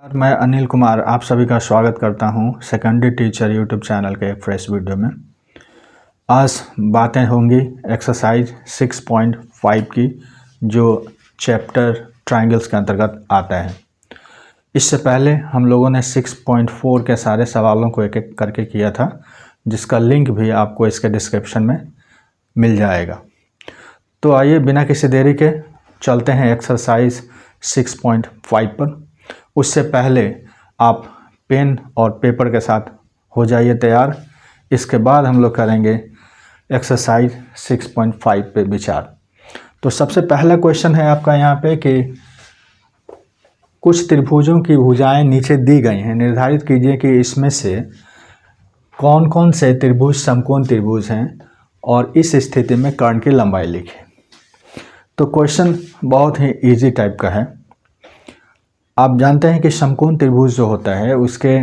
मैं अनिल कुमार आप सभी का स्वागत करता हूं सेकेंडरी टीचर यूट्यूब चैनल के एक फ्रेश वीडियो में। आज बातें होंगी एक्सरसाइज 6.5 की, जो चैप्टर ट्रायंगल्स के अंतर्गत आता है। इससे पहले हम लोगों ने 6.4 के सारे सवालों को एक एक करके किया था, जिसका लिंक भी आपको इसके डिस्क्रिप्शन में मिल जाएगा। तो आइए बिना किसी देरी के चलते हैं एक्सरसाइज 6.5 पर। उससे पहले आप पेन और पेपर के साथ हो जाइए तैयार। इसके बाद हम लोग करेंगे एक्सरसाइज 6.5 पे विचार। तो सबसे पहला क्वेश्चन है आपका यहाँ पे कि कुछ त्रिभुजों की भुजाएं नीचे दी गई हैं, निर्धारित कीजिए कि इसमें से कौन कौन से त्रिभुज समकोण त्रिभुज हैं और इस स्थिति में कर्ण की लंबाई लिखें। तो क्वेश्चन बहुत ही इजी टाइप का है। आप जानते हैं कि समकोण त्रिभुज जो होता है उसके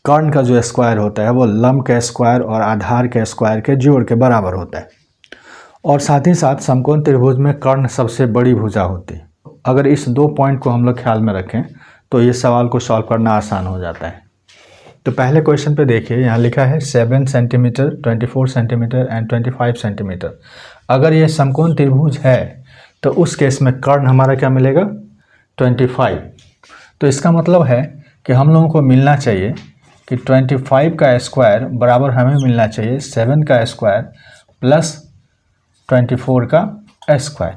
कर्ण का जो स्क्वायर होता है वो लंब के स्क्वायर और आधार के स्क्वायर के जोड़ के बराबर होता है। और साथ ही साथ समकोण त्रिभुज में कर्ण सबसे बड़ी भुजा होती है। अगर इस दो पॉइंट को हम लोग ख्याल में रखें तो ये सवाल को सॉल्व करना आसान हो जाता है। तो पहले क्वेश्चन पे देखिए, यहाँ लिखा है 7 सेंटीमीटर, 24 सेंटीमीटर एंड 25 सेंटीमीटर। अगर ये समकोण त्रिभुज है तो उस केस में कर्ण हमारा क्या मिलेगा, 25। तो इसका मतलब है कि हम लोगों को मिलना चाहिए कि 25 का स्क्वायर बराबर हमें मिलना चाहिए 7 का स्क्वायर प्लस 24 का स्क्वायर।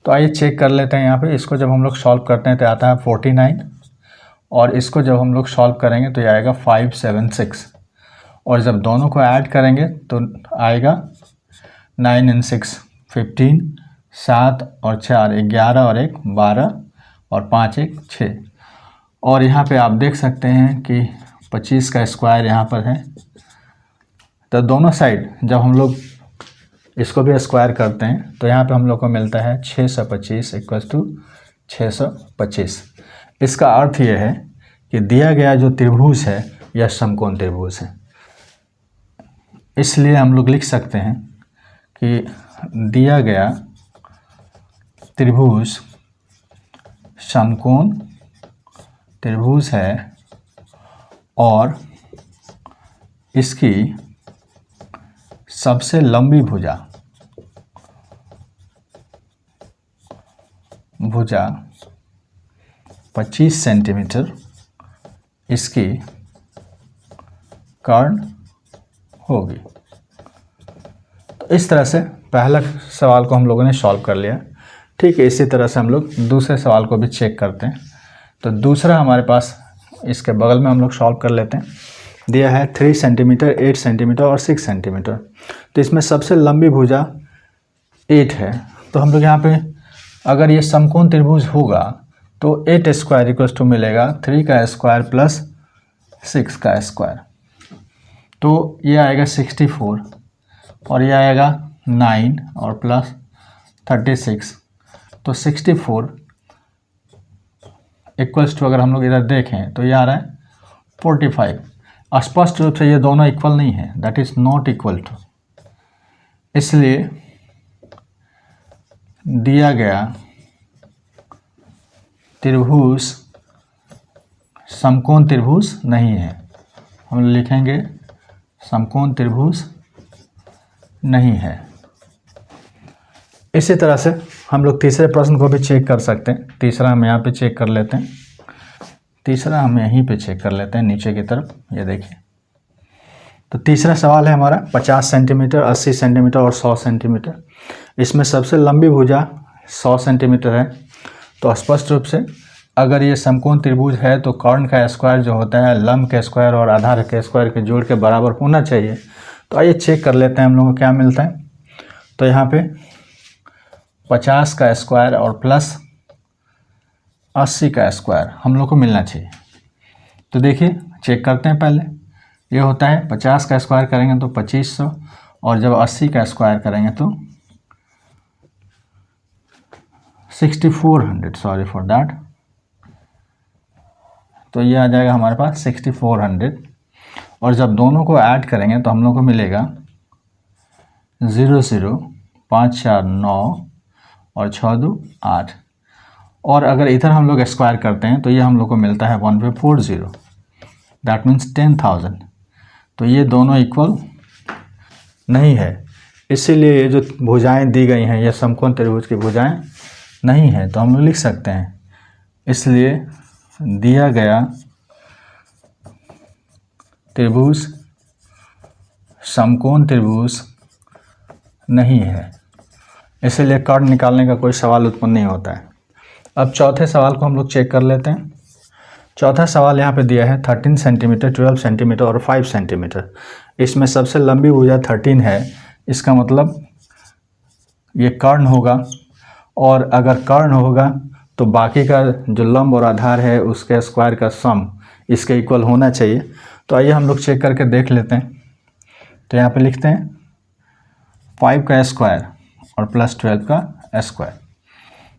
तो आइए चेक कर लेते हैं। यहाँ पे इसको जब हम लोग सॉल्व करते हैं तो आता है 49, और इसको जब हम लोग सॉल्व करेंगे तो ये आएगा 576, और जब दोनों को ऐड करेंगे तो आएगा 9 and 6 15, 7 और 4 11 और 1 12 और 5 1 6। और यहाँ पे आप देख सकते हैं कि 25 का स्क्वायर यहाँ पर है। तो दोनों साइड जब हम लोग इसको भी स्क्वायर करते हैं तो यहाँ पे हम लोग को मिलता है 625 = 625। इसका अर्थ ये है कि दिया गया जो त्रिभुज है यह समकोण त्रिभुज है। इसलिए हम लोग लिख सकते हैं कि दिया गया त्रिभुज समकोण त्रिभुज है और इसकी सबसे लंबी भुजा 25 सेंटीमीटर इसकी कर्ण होगी। तो इस तरह से पहला सवाल को हम लोगों ने सॉल्व कर लिया। ठीक है, इसी तरह से हम लोग दूसरे सवाल को भी चेक करते हैं। तो दूसरा हमारे पास इसके बगल में हम लोग सॉल्व कर लेते हैं। दिया है 3 सेंटीमीटर, 8 सेंटीमीटर और 6 सेंटीमीटर। तो इसमें सबसे लंबी भुजा 8 है। तो हम लोग यहाँ पे अगर ये समकोण त्रिभुज होगा तो 8 स्क्वायर इक्वल्स टू मिलेगा 3 का स्क्वायर प्लस 6 का स्क्वायर। तो ये आएगा 64 और ये आएगा 9 और प्लस 36। तो 64 इक्वल्स टू अगर हम लोग इधर देखें तो ये आ रहा है 45। स्पष्ट रूप से ये दोनों इक्वल नहीं है, that is not equal to. इसलिए दिया गया त्रिभुज समकोण त्रिभुज नहीं है। हम लिखेंगे समकोण त्रिभुज नहीं है। इसी तरह से हम लोग तीसरे प्रश्न को भी चेक कर सकते हैं। तीसरा हम यहाँ पे चेक कर लेते हैं। तीसरा हम यहीं पे चेक कर लेते हैं नीचे की तरफ। ये देखिए, तो तीसरा सवाल है हमारा 50 सेंटीमीटर, 80 सेंटीमीटर और 100 सेंटीमीटर। इसमें सबसे लंबी भुजा 100 सेंटीमीटर है। तो स्पष्ट रूप से अगर ये समकोण त्रिभुज है तो कर्ण का स्क्वायर जो होता है लंब के स्क्वायर और आधार के स्क्वायर के जोड़ के बराबर होना चाहिए। तो आइए चेक कर लेते हैं हम लोगों को क्या मिलता है। तो यहाँ पे 50 का स्क्वायर और प्लस 80 का स्क्वायर हम लोग को मिलना चाहिए। तो देखिए चेक करते हैं। पहले ये होता है 50 का स्क्वायर करेंगे तो 2500, और जब 80 का स्क्वायर करेंगे तो 6400, सॉरी फॉर दैट। तो ये आ जाएगा हमारे पास 6400, और जब दोनों को ऐड करेंगे तो हम लोग को मिलेगा 0 0 5 4 9 और 6 2 8। और अगर इधर हम लोग स्क्वायर करते हैं तो ये हम लोग को मिलता है 1/40, दैट मीन्स 10,000। तो ये दोनों इक्वल नहीं है, इसीलिए ये जो भुजाएं दी गई हैं ये समकोण त्रिभुज की भुजाएं नहीं है। तो हम लोग लिख सकते हैं, इसलिए दिया गया त्रिभुज समकोण त्रिभुज नहीं है, इसीलिए कर्ण निकालने का कोई सवाल उत्पन्न नहीं होता है। अब चौथे सवाल को हम लोग चेक कर लेते हैं। चौथा सवाल यहाँ पे दिया है 13 सेंटीमीटर, 12 सेंटीमीटर और 5 सेंटीमीटर। इसमें सबसे लंबी भुजा 13 है, इसका मतलब ये कर्ण होगा, और अगर कर्ण होगा तो बाकी का जो लंब और आधार है उसके स्क्वायर का सम इसके इक्वल होना चाहिए। तो आइए हम लोग चेक करके देख लेते हैं। तो यहाँ पे लिखते हैं 5 का स्क्वायर और प्लस 12 का स्क्वायर।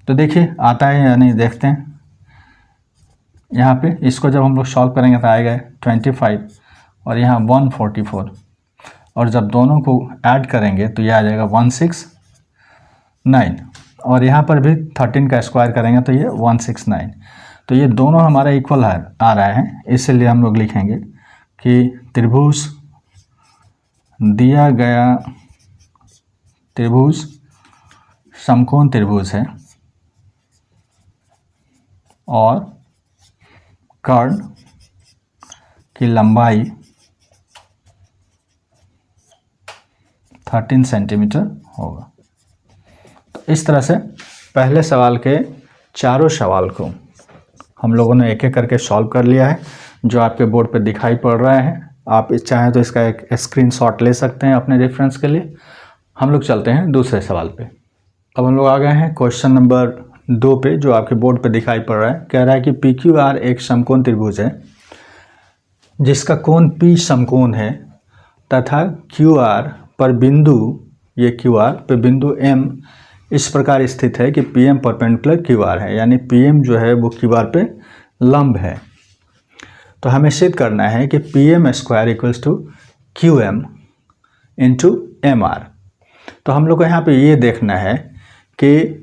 तो देखिए आता है या नहीं, देखते हैं। यहाँ पे इसको जब हम लोग सॉल्व करेंगे तो आएगा 25 और यहाँ 144, और जब दोनों को ऐड करेंगे तो ये आ जाएगा 169, और यहाँ पर भी 13 का स्क्वायर करेंगे तो ये 169। तो ये दोनों हमारा इक्वल आ रहा है, इसलिए हम लोग लिखेंगे कि त्रिभुज दिया गया त्रिभुज समकोण त्रिभुज है और कर्ण की लंबाई 13 सेंटीमीटर होगा। तो इस तरह से पहले सवाल के चारों सवाल को हम लोगों ने एक एक करके सॉल्व कर लिया है, जो आपके बोर्ड पे दिखाई पड़ रहा है। आप चाहें तो इसका एक स्क्रीनशॉट ले सकते हैं अपने रेफरेंस के लिए। हम लोग चलते हैं दूसरे सवाल पे। अब हम लोग आ गए हैं क्वेश्चन नंबर 2 पे, जो आपके बोर्ड पे दिखाई पड़ रहा है। कह रहा है कि PQR एक समकोण त्रिभुज है जिसका कोण P समकोण है तथा QR पर बिंदु, ये QR पर बिंदु M इस प्रकार स्थित है कि PM परपेंडिकुलर QR है, यानी PM जो है वो QR पे लंब है। तो हमें सिद्ध करना है कि PM square equals to QM into MR। तो हम लोग को यहाँ पे ये देखना है कि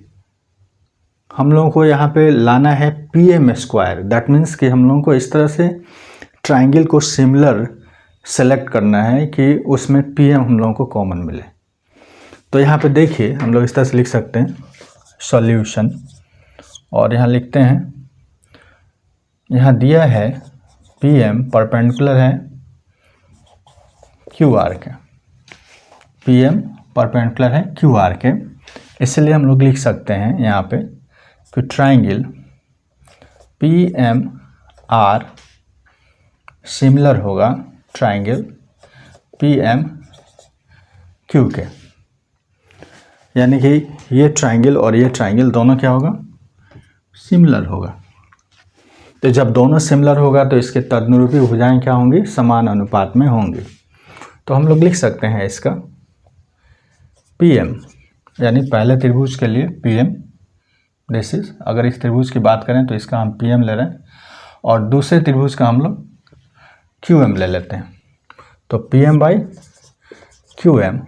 हम लोगों को यहाँ पे लाना है PM स्क्वायर, दैट मीन्स कि हम लोगों को इस तरह से ट्राइंगल को सिमिलर सेलेक्ट करना है कि उसमें PM हम लोगों को कॉमन मिले। तो यहाँ पे देखिए हम लोग इस तरह से लिख सकते हैं सॉल्यूशन, और यहाँ लिखते हैं, यहाँ दिया है PM परपेंडिकुलर है QR के, PM परपेंडिकुलर है QR के, इसलिए हम लोग लिख सकते हैं यहाँ पे कि ट्राइंगल PMR सिमिलर होगा ट्राइंगल PMQ के, यानी कि ये ट्राइंगल और ये ट्राइंगल दोनों क्या होगा, सिमिलर होगा। तो जब दोनों सिमिलर होगा तो इसके तदनुरूपी भुजाएं क्या होंगी, समान अनुपात में होंगी। तो हम लोग लिख सकते हैं इसका PM, यानी पहले त्रिभुज के लिए PM दिस इज, अगर इस त्रिभुज की बात करें तो इसका हम PM ले रहे हैं, और दूसरे त्रिभुज का हम लोग QM ले लेते हैं। तो PM/QM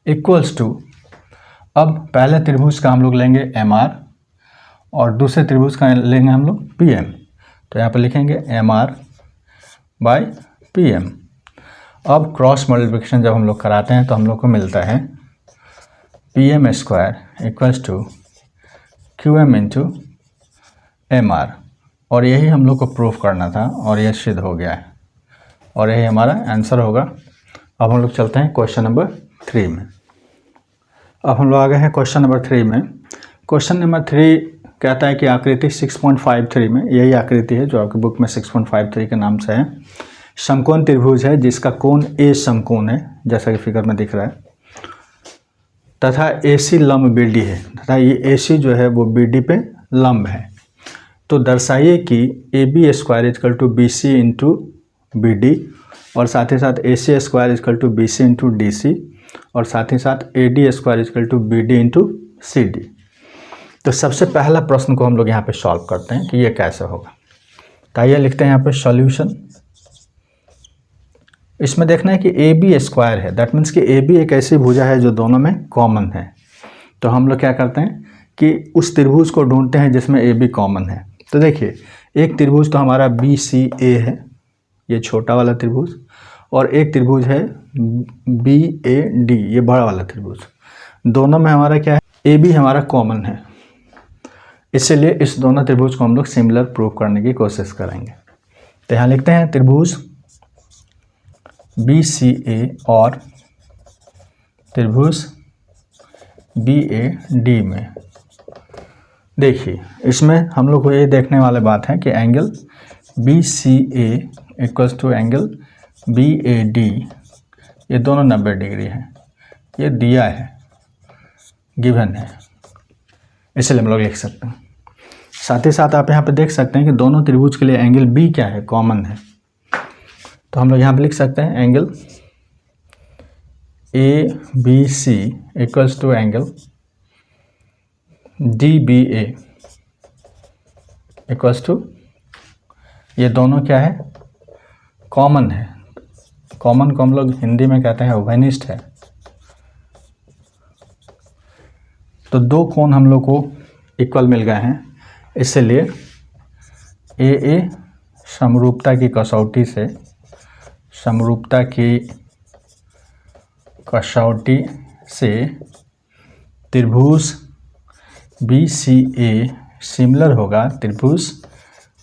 इक्वल्स टू, अब पहले त्रिभुज का हम लोग लेंगे MR और दूसरे त्रिभुज का लेंगे हम लोग PM। तो यहाँ पर लिखेंगे MR/PM। अब क्रॉस मल्टीप्लिकेशन जब हम लोग कराते हैं तो हम लोग को मिलता है PM square equals to QM into MR, और यही हम लोग को प्रूफ करना था और यह सिद्ध हो गया है, और यही हमारा आंसर होगा। अब हम लोग चलते हैं क्वेश्चन नंबर 3 में। अब हम लोग आ गए हैं क्वेश्चन नंबर 3 में। क्वेश्चन नंबर 3 कहता है कि आकृति 6.53 में, यही आकृति है जो आपकी बुक में 6.53 के नाम से है, समकोण त्रिभुज है जिसका कोण A समकोण है, जैसा कि फिगर में दिख रहा है, तथा AC लंब BD है, तथा ये AC जो है वो BD पे लंब है। तो दर्शाइए कि AB square equal to BC into BD, और साथ ही साथ AC square equal to BC into DC, और साथ ही साथ AD square equal to BD into CD। तो सबसे पहला प्रश्न को हम लोग यहाँ पे सॉल्व करते हैं कि ये कैसे होगा। तो आइए लिखते हैं यहाँ पे सॉल्यूशन। इसमें देखना है कि AB स्क्वायर है, दैट मीन्स कि AB एक ऐसी भुजा है जो दोनों में कॉमन है। तो हम लोग क्या करते हैं कि उस त्रिभुज को ढूंढते हैं जिसमें ए बी कॉमन है। तो देखिए, एक त्रिभुज तो हमारा बी सी ए है, ये छोटा वाला त्रिभुज, और एक त्रिभुज है बी ए डी, ये बड़ा वाला त्रिभुज। दोनों में हमारा क्या है, ए बी हमारा कॉमन है, इसलिए इस दोनों त्रिभुज को हम लोग सिमिलर प्रूव करने की कोशिश करेंगे। तो यहाँ लिखते हैं त्रिभुज बी सी ए और त्रिभुज बी ए डी में, देखिए इसमें हम लोग को ये देखने वाली बात है कि angle B C A equals to angle B A D, ये दोनों 90 डिग्री हैं, ये दिया है, गिवन है, इसलिए हम लोग लिख सकते हैं। साथ ही साथ आप यहाँ पे देख सकते हैं कि दोनों त्रिभुज के लिए एंगल बी क्या है, कॉमन है। तो हम लोग यहाँ पे लिख सकते हैं angle A B C equals to angle D B A equals to, ये दोनों क्या है, कॉमन है। कॉमन को हम लोग हिंदी में कहते हैं उभयनिष्ठ है। तो दो कोण हम लोग को इक्वल मिल गए हैं, इसलिए ए समरूपता की कसौटी से, समरूपता की कसौटी से त्रिभुज बी सी ए सिमिलर होगा त्रिभुज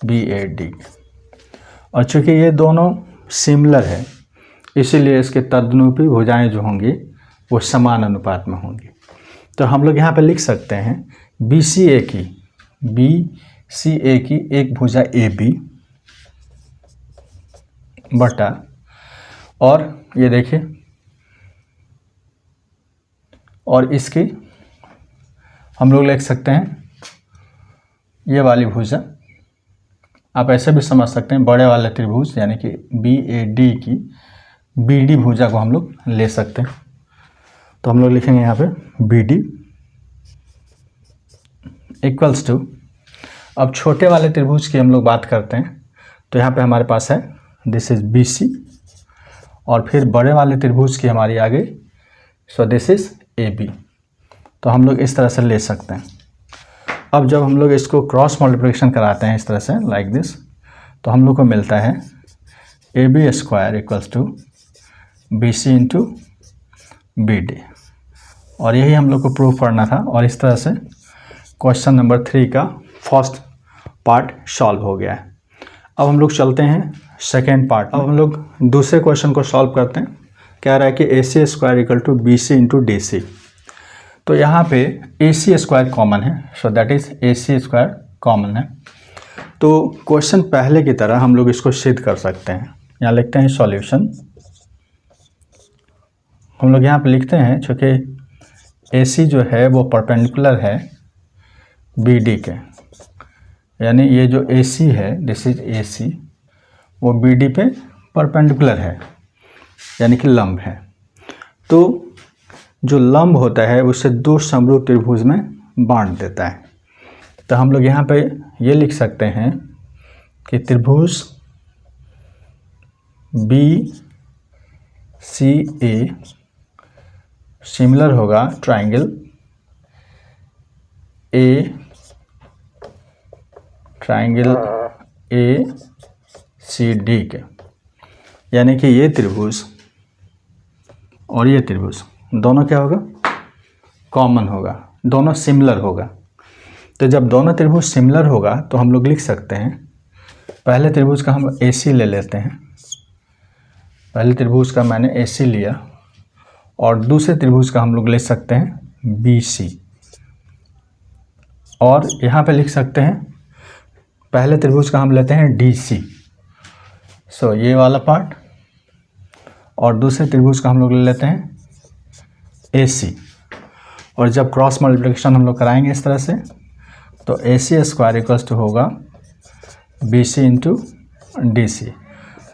बी ए डी। और चूँकि ये दोनों सिमिलर है, इसीलिए इसके तदनुरूपी भुजाएं जो होंगी वो समान अनुपात में होंगी। तो हम लोग यहाँ पे लिख सकते हैं बी सी ए की एक भुजा ए बी बटा, और ये देखिए, और इसकी हम लोग लिख सकते हैं ये वाली भुजा, आप ऐसे भी समझ सकते हैं बड़े वाले त्रिभुज यानी कि बी ए डी की बी डी भुजा को हम लोग ले सकते हैं। तो हम लोग लिखेंगे यहाँ पे बी डी इक्वल्स टू, अब छोटे वाले त्रिभुज की हम लोग बात करते हैं, तो यहाँ पे हमारे पास है दिस इज बी सी, और फिर बड़े वाले त्रिभुज की हमारी आ गई, so this is A B. तो हम लोग इस तरह से ले सकते हैं। अब जब हम लोग इसको क्रॉस मल्टीप्लिकेशन कराते हैं इस तरह से लाइक दिस, तो हम लोग को मिलता है A B square equals to B C into B D, और यही हम लोग को प्रूव करना था। और इस तरह से क्वेश्चन नंबर 3 का फर्स्ट पार्ट सॉल्व हो गया है। अब हम लोग चलते हैं सेकेंड पार्ट। अब हम लोग दूसरे क्वेश्चन को सॉल्व करते हैं। कह रहा है कि A C square equal to B C into D C. तो यहाँ पे ए सी स्क्वायर कॉमन है, so that is A C square common है। तो क्वेश्चन पहले की तरह हम लोग इसको सिद्ध कर सकते हैं। यहाँ लिखते हैं सॉल्यूशन, हम लोग यहाँ पे लिखते हैं चूँकि ए सी जो है वो परपेंडिकुलर है बी डी के, यानी ये जो ए सी है दिस इज ए सी, वो बी डी पे परपेंडिकुलर है यानी कि लंब है। तो जो लंब होता है उसे दो समरूप त्रिभुज में बांट देता है। तो हम लोग यहाँ पे ये लिख सकते हैं कि त्रिभुज बी सी ए सिमिलर होगा ट्राइंगल ए सी डी के, यानी कि ये त्रिभुज और ये त्रिभुज दोनों क्या होगा, कॉमन होगा, दोनों सिमिलर होगा। तो जब दोनों त्रिभुज सिमिलर होगा तो हम लोग लिख सकते हैं, पहले त्रिभुज का हम ए सी ले लेते हैं, पहले त्रिभुज का मैंने ए सी लिया, और दूसरे त्रिभुज का हम लोग ले सकते हैं बी सी, और यहाँ पे लिख सकते हैं पहले त्रिभुज का हम लेते हैं डी सी, सो ये वाला पार्ट, और दूसरे त्रिभुज का हम लोग ले लेते हैं ए सी। और जब क्रॉस मल्टीप्लिकेशन हम लोग कराएंगे इस तरह से, तो A C square equals to होगा B C into D C,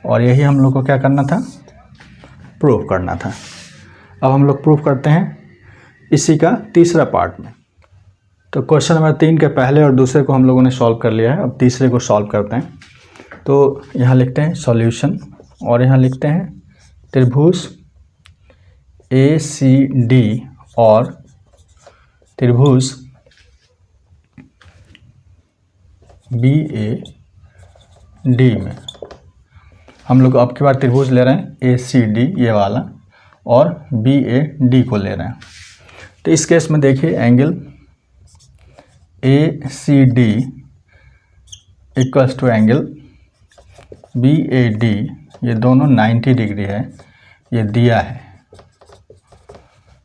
और यही हम लोग को क्या करना था, प्रूव करना था। अब हम लोग प्रूव करते हैं इसी का तीसरा पार्ट में। तो क्वेश्चन नंबर 3 के पहले और दूसरे को हम लोगों ने सॉल्व कर लिया है, अब तीसरे को सॉल्व करते हैं। तो यहाँ लिखते हैं सॉल्यूशन, और यहाँ लिखते हैं त्रिभुज ए सी डी और त्रिभुज BAD में हम लोग अब की बार त्रिभुज ले रहे हैं ACD ये वाला और BAD को ले रहे हैं। तो इस केस में देखिए angle ACD equals to angle BAD, ये दोनों 90 डिग्री है, ये दिया है।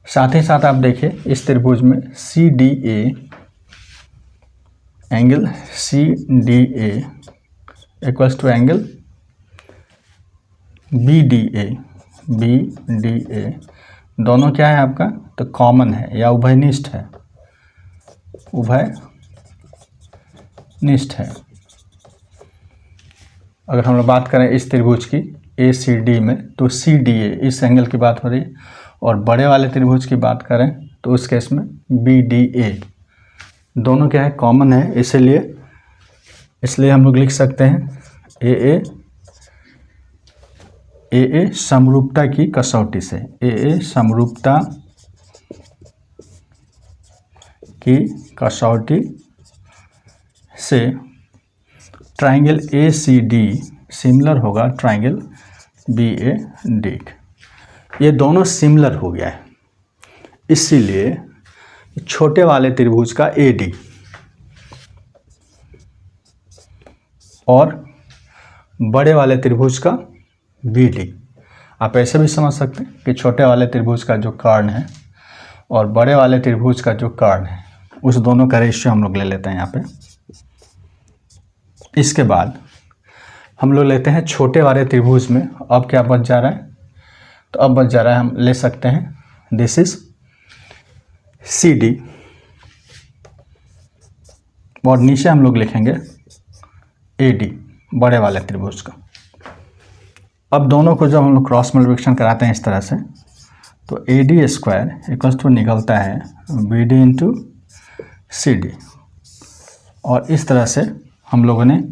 साथ ही साथ आप देखिए इस त्रिभुज में CDA, angle CDA equals to angle BDA दोनों क्या है आपका, तो कॉमन है या उभयनिष्ठ है, उभयनिष्ठ है। अगर हम लोग बात करें इस त्रिभुज की ACD में तो CDA इस एंगल की बात हो रही है, और बड़े वाले त्रिभुज की बात करें तो उस केस में BDA, दोनों क्या है, कॉमन है। इसलिए हम लोग लिख सकते हैं AA समरूपता की कसौटी से, AA समरूपता की कसौटी से ट्राइंगल ACD सिमिलर होगा ट्राइंगल BAD। ये दोनों सिमिलर हो गया है, इसीलिए छोटे वाले त्रिभुज का AD और बड़े वाले त्रिभुज का BD, आप ऐसे भी समझ सकते हैं कि छोटे वाले त्रिभुज का जो कर्ण है और बड़े वाले त्रिभुज का जो कर्ण है उस दोनों का रेशियो हम लोग ले लेते हैं यहाँ पे। इसके बाद हम लोग लेते हैं छोटे वाले त्रिभुज में अब क्या बच जा रहा है, तो अब बच जा रहा है, हम ले सकते हैं दिस इज CD और नीचे हम लोग लिखेंगे AD बड़े वाले त्रिभुज का। अब दोनों को जब हम लोग क्रॉस मल्टीप्लिकेशन कराते हैं इस तरह से तो AD स्क्वायर इक्वल्स टू निकलता है BD इंटू CD, और इस तरह से हम लोगों ने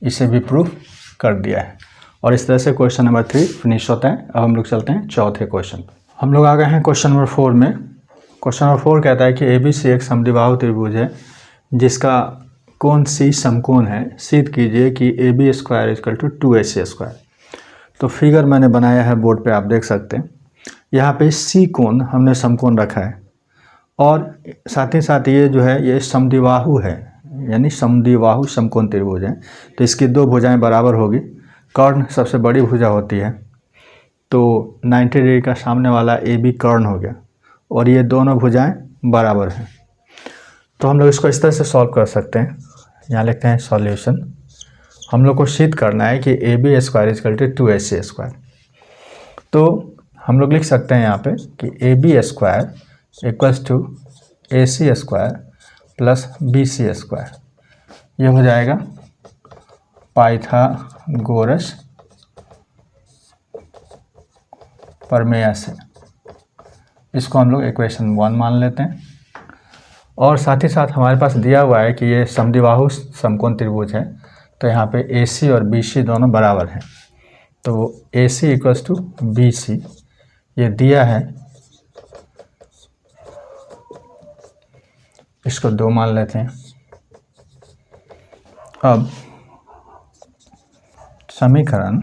इसे भी प्रूफ कर दिया है। और इस तरह से क्वेश्चन नंबर 3 फिनिश होता है। अब हम लोग चलते हैं चौथे क्वेश्चन। हम लोग आ गए हैं क्वेश्चन नंबर 4 में। क्वेश्चन नंबर 4 कहता है कि ABC एक समद्विबाहु त्रिभुज है जिसका कोण C समकोण है। सिद्ध कीजिए कि AB square equal to 2AC square. तो फिगर मैंने बनाया है बोर्ड पे, आप देख सकते हैं। यहाँ पे C कोण हमने समकोण रखा है और साथ ही साथ ये जो है ये समद्विबाहु है, यानी समद्विबाहु समकोण त्रिभुज है। तो इसकी दो भुजाएं बराबर होगी। कर्ण सबसे बड़ी भुजा होती है, तो 90 डिग्री का सामने वाला AB कर्ण हो गया और ये दोनों भुजाएं बराबर हैं। तो हम लोग इसको इस तरह से सॉल्व कर सकते हैं। यहाँ लिखते हैं सॉल्यूशन। हम लोग को सिद्ध करना है कि AB square equal to 2AC square. तो हम लोग लिख सकते हैं यहाँ पे कि AB square equals to AC square plus BC square. ये हो जाएगा पाइथागोरस प्रमेय से। इसको हम लोग इक्वेशन 1 मान लेते हैं। और साथ ही साथ हमारे पास दिया हुआ है कि ये समद्विबाहु समकोण त्रिभुज है, तो यहाँ पे AC और BC दोनों बराबर हैं। तो AC इक्वल्स टू BC ये दिया है, इसको 2 मान लेते हैं। अब समीकरण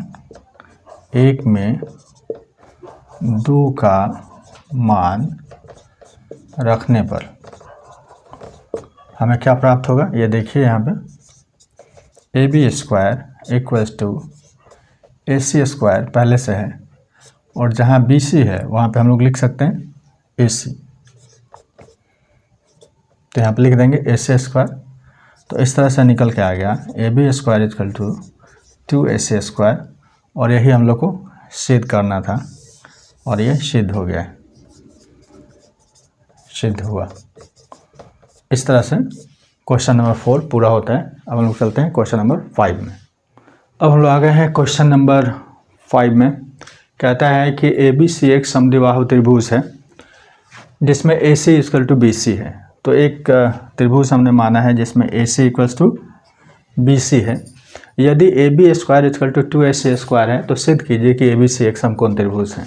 1 में 2 का मान रखने पर हमें क्या प्राप्त होगा, ये देखिए यहाँ पे AB square equals to AC square पहले से है और जहाँ BC है वहाँ पे हम लोग लिख सकते हैं AC। तो यहाँ पे लिख देंगे AC स्क्वायर। तो इस तरह से निकल के आ गया AB square equal to 2AC square, और यही हम लोग को सिद्ध करना था और ये सिद्ध हो गया है, सिद्ध हुआ। इस तरह से क्वेश्चन नंबर 4 पूरा होता है। अब हम लोग चलते हैं क्वेश्चन नंबर 5 में। अब हम लोग आ गए हैं क्वेश्चन नंबर 5 में। कहता है कि ABC एक समद्विबाहु त्रिभुज है जिसमें AC इक्वल टू BC है। तो एक त्रिभुज हमने माना है जिसमें AC इक्वल्स टू BC है। यदि AB square equal to 2AC square है तो सिद्ध कीजिए कि ABC एक समकोण त्रिभुज है।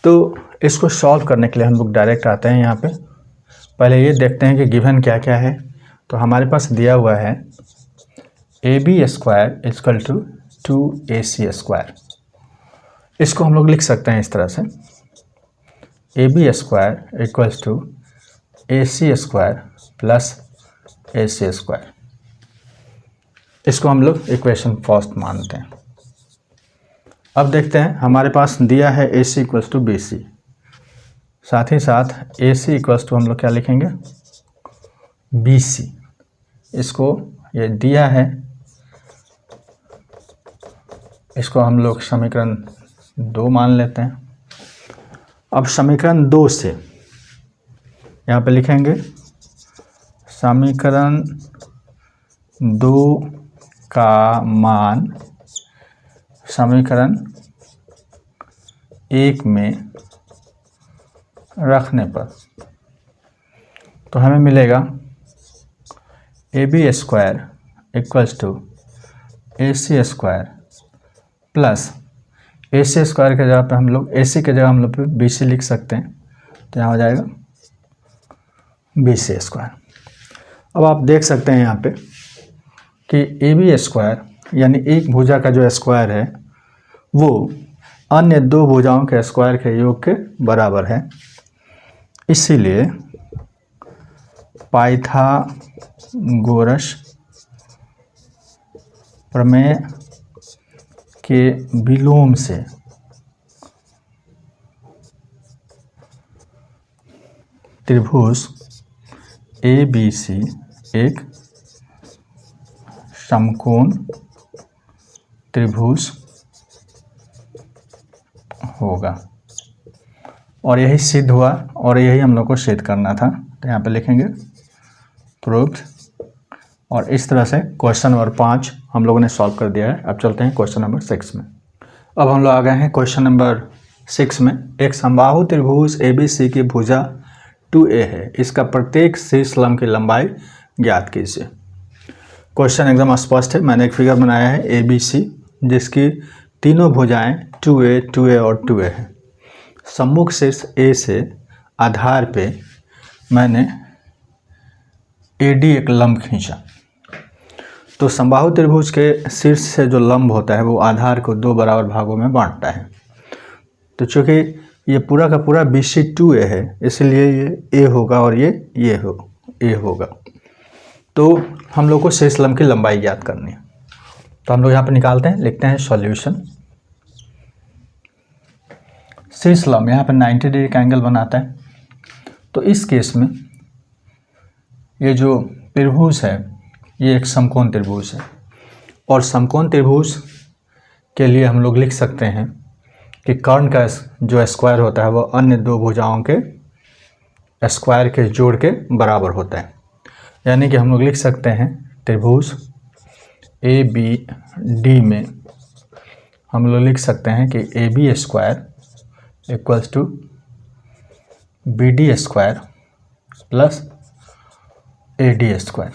तो इसको सॉल्व करने के लिए हम लोग डायरेक्ट आते हैं यहाँ पे। पहले ये देखते हैं कि गिवन क्या क्या है। तो हमारे पास दिया हुआ है AB square equal to 2AC square. इसको हम लोग लिख सकते हैं इस तरह से, AB square equals to AC square plus AC square. इसको हम लोग इक्वेशन फर्स्ट मानते हैं। अब देखते हैं, हमारे पास दिया है AC इक्वल्स टू BC, साथ ही साथ AC इक्वल्स टू हम लोग क्या लिखेंगे, BC। इसको ये दिया है, इसको हम लोग समीकरण 2 मान लेते हैं। अब समीकरण 2 से यहाँ पे लिखेंगे समीकरण 2 का मान समीकरण 1 में रखने पर, तो हमें मिलेगा AB square equals to AC square plus AC square के जगह पे हम लोग AC के जगह हम लोग BC लिख सकते हैं, तो यहाँ हो जाएगा BC स्क्वायर। अब आप देख सकते हैं यहाँ पे कि AB स्क्वायर यानी एक भुजा का जो स्क्वायर है वो अन्य दो भुजाओं के स्क्वायर के योग के बराबर है। इसीलिए पाइथागोरस प्रमेय के विलोम से त्रिभुज ABC एक समकोण त्रिभुज होगा, और यही सिद्ध हुआ और यही हम लोग को सिद्ध करना था। तो यहाँ पे लिखेंगे प्रूव्ड, और इस तरह से क्वेश्चन नंबर 5 हम लोगों ने सॉल्व कर दिया है। अब चलते हैं क्वेश्चन नंबर 6 में। अब हम लोग आ गए हैं क्वेश्चन नंबर 6 में। एक समबाहु त्रिभुज ABC की भुजा 2A है, इसका प्रत्येक शीर्ष लंब की लंबाई ज्ञात कीजिए। क्वेश्चन एकदम स्पष्ट है। मैंने एक फिगर बनाया है ABC जिसकी तीनों भुजाएं 2A, 2A और 2A है। सम्मुख शीर्ष A से आधार पे मैंने AD एक लंब खींचा। तो समबाहु त्रिभुज के शीर्ष से जो लंब होता है वो आधार को 2 बराबर भागों में बांटता है। तो चूँकि ये पूरा का पूरा BC 2A है, इसलिए ये A होगा और ये A होगा। तो हम लोग को शीर्ष लंब की लंबाई ज्ञात करनी है। तो हम लोग यहाँ पे निकालते हैं, लिखते हैं सॉल्यूशन। शीर्ष लंब यहाँ पे 90 डिग्री का एंगल बनाता है। तो इस केस में ये जो त्रिभुज है ये एक समकोण त्रिभुज है, और समकोण त्रिभुज के लिए हम लोग लिख सकते हैं कि कर्ण का जो स्क्वायर होता है वो अन्य दो भुजाओं के स्क्वायर के जोड़ के बराबर होता है। यानी कि हम लोग लिख सकते हैं त्रिभुज ABD में हम लोग लिख सकते हैं कि AB square equals to BD square plus AD square.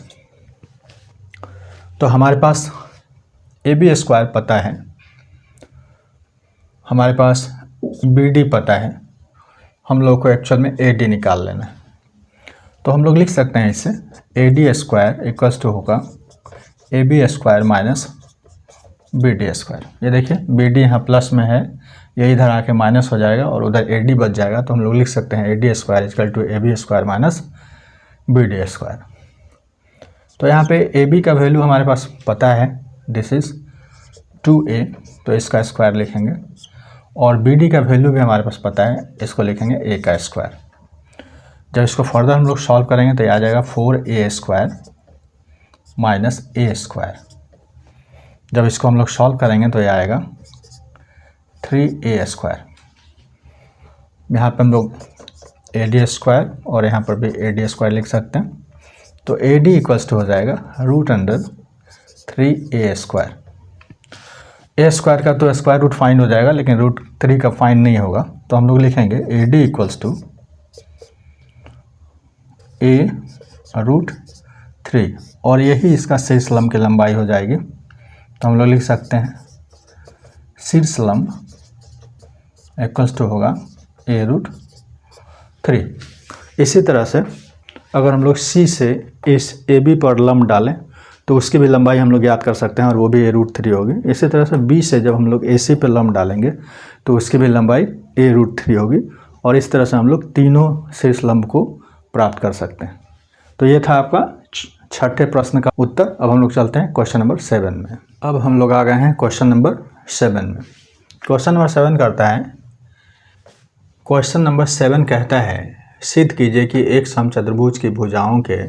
तो हमारे पास AB स्क्वायर पता है, हमारे पास BD पता है, हम लोग को एक्चुअल में AD निकाल लेना है। तो हम लोग लिख सकते हैं इसे AD स्क्वायर इक्वल्स टू होगा AB square minus BD square. ये देखिए BD यहाँ प्लस में है, ये इधर आके माइनस हो जाएगा और उधर AD बच जाएगा। तो हम लोग लिख सकते हैं AD square equal to AB square minus BD square. तो यहाँ पे AB का वैल्यू हमारे पास पता है, दिस इज़ 2A, तो इसका स्क्वायर लिखेंगे, और BD का वैल्यू भी हमारे पास पता है, इसको लिखेंगे A का स्क्वायर। जब इसको फर्दर हम लोग सॉल्व करेंगे तो ये आ जाएगा 4A square minus A square. जब इसको हम लोग सॉल्व करेंगे तो ये आएगा 3A स्क्वायर। यहाँ पर हम लोग AD स्क्वायर और यहाँ पर भी AD स्क्वायर लिख सकते हैं। तो AD इक्वल्स टू हो जाएगा √3A स्क्वायर। A स्क्वायर का तो स्क्वायर रूट फाइंड हो जाएगा, लेकिन √3 का फाइंड नहीं होगा। तो हम लोग लिखेंगे AD इक्वल्स टू A√3, और यही इसका शीर्ष लंब की लंबाई हो जाएगी। तो हम लोग लिख सकते हैं शीर्ष लंब इक्वल्स टू होगा A√3। इसी तरह से अगर हम लोग सी से इस ए बी पर लंब डालें तो उसकी भी लंबाई हम लोग याद कर सकते हैं और वो भी a√3 होगी। इसी तरह से बी से जब हम लोग ए सी पर लंब डालेंगे तो उसकी भी लंबाई a√3 होगी और इस तरह से हम लोग तीनों शीर्ष लंब को प्राप्त कर सकते हैं। तो ये था आपका छठे प्रश्न का उत्तर। अब हम लोग चलते हैं क्वेश्चन नंबर 7 में। अब हम लोग आ गए हैं क्वेश्चन नंबर 7 में। क्वेश्चन नंबर 7 करता है, क्वेश्चन नंबर 7 कहता है सिद्ध कीजिए कि एक समचतुर्भुज की भुजाओं के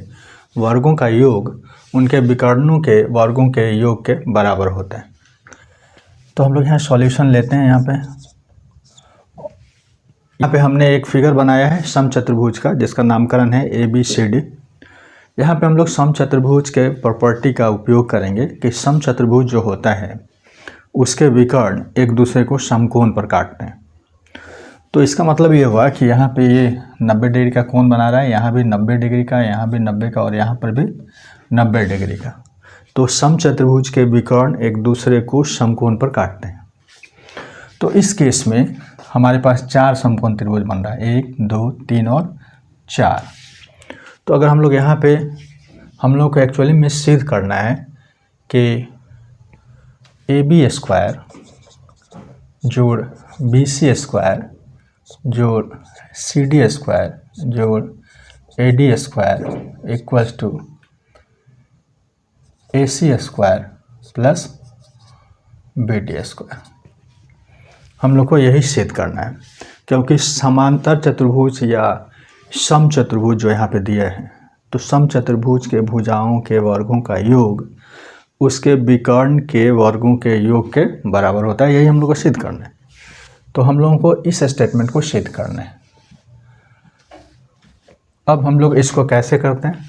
वर्गों का योग उनके विकर्णों के वर्गों के योग के बराबर होता है। तो हम लोग यहाँ सॉल्यूशन लेते हैं। यहाँ पे हमने एक फिगर बनाया है समचतुर्भुज का जिसका नामकरण है ABCD। यहाँ पे हम लोग समचतुर्भुज के प्रॉपर्टी का उपयोग करेंगे कि समचतुर्भुज जो होता है उसके विकर्ण एक दूसरे को समकोण पर काटते हैं। तो इसका मतलब ये हुआ कि यहाँ पे ये 90 डिग्री का कोण बना रहा है, यहाँ भी 90 डिग्री का, यहाँ भी 90 का और यहाँ पर भी 90 डिग्री का। तो समचतुर्भुज के विकर्ण एक दूसरे को समकोण पर काटते हैं। तो इस केस में हमारे पास 4 समकोण त्रिभुज बन रहा है, 1 2 3 और 4। तो अगर हम लोग यहाँ पे हम लोग को एक्चुअली में सिद्ध करना है कि AB² जोड़ BC² जोड़ CD² जोड़ AD² equals to AC² plus BD²। हम लोग को यही सिद्ध करना है क्योंकि समांतर चतुर्भुज या समचतुर्भुज जो यहाँ पे दिया है तो समचतुर्भुज के भुजाओं के वर्गों का योग उसके विकर्ण के वर्गों के योग के बराबर होता है। यही हम लोग को सिद्ध करना है। तो हम लोगों को इस स्टेटमेंट को सिद्ध करना है। अब हम लोग इसको कैसे करते हैं,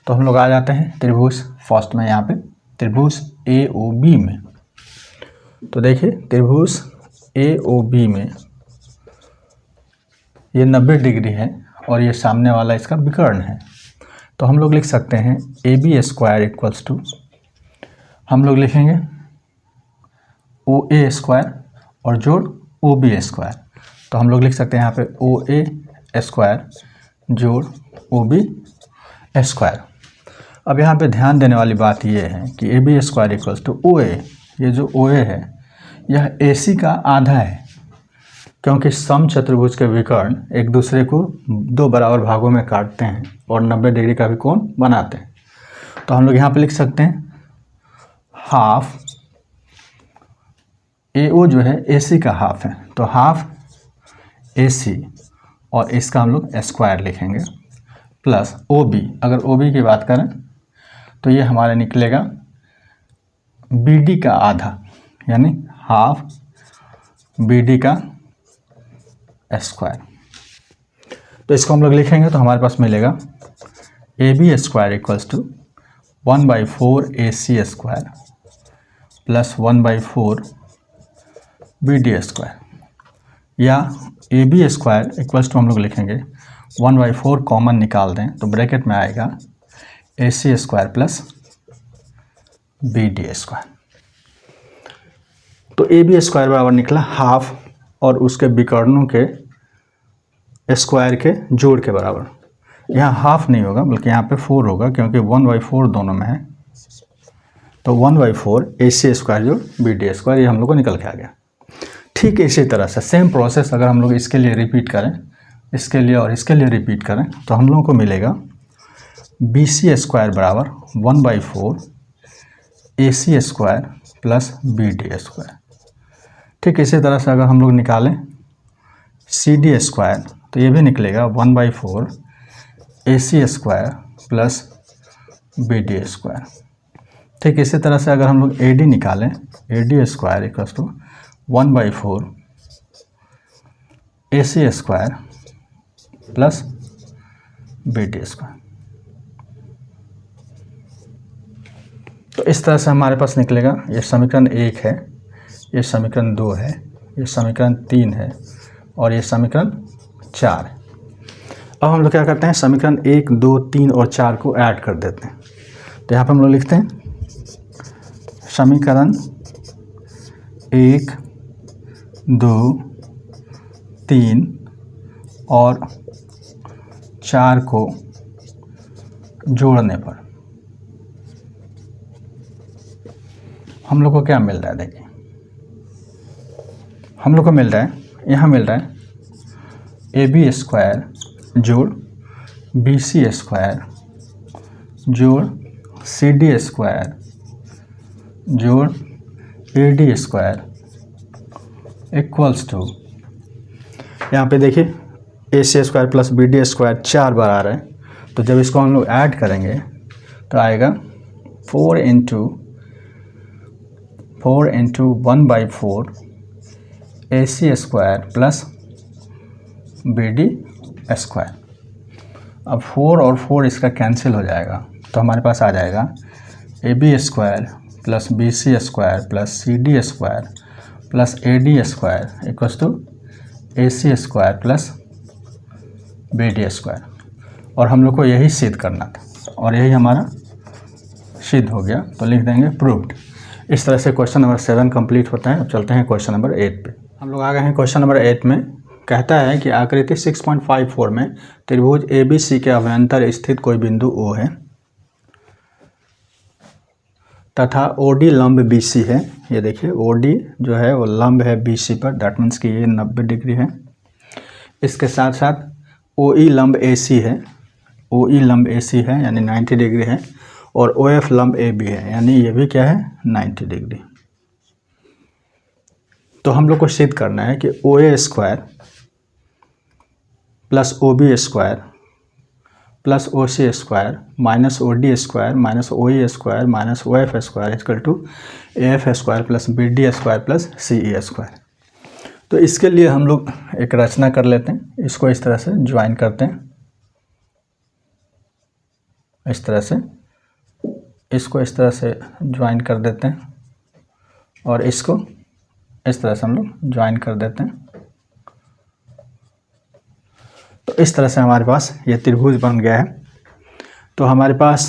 तो हम लोग आ जाते हैं त्रिभुज फर्स्ट में, यहाँ पे त्रिभुज AOB में। तो देखिए त्रिभुज AOB में ये 90 डिग्री है और ये सामने वाला इसका विकर्ण है। तो हम लोग लिख सकते हैं AB² इक्वल्स टू, हम लोग लिखेंगे OA² और जोड़ OB²। तो हम लोग लिख सकते हैं यहाँ पे OA² जोड़ OB²। अब यहाँ पे ध्यान देने वाली बात ये है कि AB² इक्वल्स टू OA, ये जो OA है यह AC का आधा है क्योंकि समचतुर्भुज के विकर्ण एक दूसरे को 2 बराबर भागों में काटते हैं और 90 डिग्री का भी कोण बनाते हैं। तो हम लोग यहाँ पे लिख सकते हैं हाफ AO जो है AC का हाफ है, तो हाफ AC और इसका हम लोग स्क्वायर लिखेंगे प्लस OB। अगर OB की बात करें तो ये हमारे निकलेगा BD का आधा यानी हाफ BD का स्क्वायर। तो इसको हम लोग लिखेंगे तो हमारे पास मिलेगा AB² equals to 1/4 AC² plus 1/4 BD² या AB² इक्वल्स टू हम लोग लिखेंगे 1/4 कॉमन निकाल दें तो ब्रैकेट में आएगा AC² प्लस BD²। तो AB² बराबर निकला हाफ और उसके विकर्णों के स्क्वायर के जोड़ के बराबर। यहाँ हाफ नहीं होगा बल्कि यहाँ पे 4 होगा क्योंकि 1/4 दोनों में है। तो 1/4 AC² जोड़ BD² ये हम लोग को निकल के आ गया। ठीक इसी तरह से सेम प्रोसेस अगर हम लोग इसके लिए रिपीट करें, इसके लिए और इसके लिए रिपीट करें तो हम लोगों को मिलेगा BC² बराबर 1/4 AC² प्लस BD²। ठीक इसी तरह से अगर हम लोग निकालें CD² तो ये भी निकलेगा 1/4 AC² प्लस BD²। ठीक इसी तरह से अगर हम लोग AD निकालें AD² equals to 1/4 AC² plus BD²। तो इस तरह से हमारे पास निकलेगा। ये समीकरण 1 है, ये समीकरण 2 है, ये समीकरण 3 है और ये समीकरण 4 है। अब हम लोग क्या करते हैं, समीकरण 1 2 3 और 4 को ऐड कर देते हैं। तो यहाँ पर हम लोग लिखते हैं समीकरण 1 2 3 और 4 को जोड़ने पर हम लोग को क्या मिल रहा है, देखिए हम लोग को मिल रहा है, यहाँ मिल रहा है AB स्क्वायर जोड़ BC स्क्वायर जोड़ CD स्क्वायर जोड़ AD स्क्वायर इक्वल्स टू, यहाँ पे देखिए AC square plus BD square 4 बार आ रहा है, तो जब इसको हम लोग ऐड करेंगे तो आएगा 4 into 1/4 AC square plus BD square. अब 4 और 4 इसका कैंसिल हो जाएगा, तो हमारे पास आ जाएगा AB square plus BC square plus CD square plus AD square equals to AC square plus BD square. और हम लोग को यही सिद्ध करना था और यही हमारा सिद्ध हो गया, तो लिख देंगे प्रूव्ड। इस तरह से क्वेश्चन नंबर 7 कंप्लीट होता है। अब चलते हैं क्वेश्चन नंबर 8 पे। हम लोग आ गए हैं क्वेश्चन नंबर 8 में। कहता है कि आकृति 6.54 में त्रिभुज ABC के अभ्यंतर स्थित कोई बिंदु O है तथा OD लंब BC है। ये देखिए OD जो है वो लंब है BC पर, दैट मीन्स कि ये 90 डिग्री है। इसके साथ साथ OE लंब AC है, OE लंब AC है यानी 90 डिग्री है, और OF लंब AB है यानी ये भी क्या है 90 डिग्री। तो हम लोग को सिद्ध करना है कि OA square plus OB square plus OC square minus OD square minus OE square minus OF square equal to AF square plus BD square plus CE square. तो इसके लिए हम लोग एक रचना कर लेते हैं, इसको इस तरह से ज्वाइन करते हैं, इस तरह से, इसको इस तरह से ज्वाइन कर देते हैं और इसको इस तरह से हम लोग ज्वाइन कर देते हैं। तो इस तरह से हमारे पास ये त्रिभुज बन गया है। तो हमारे पास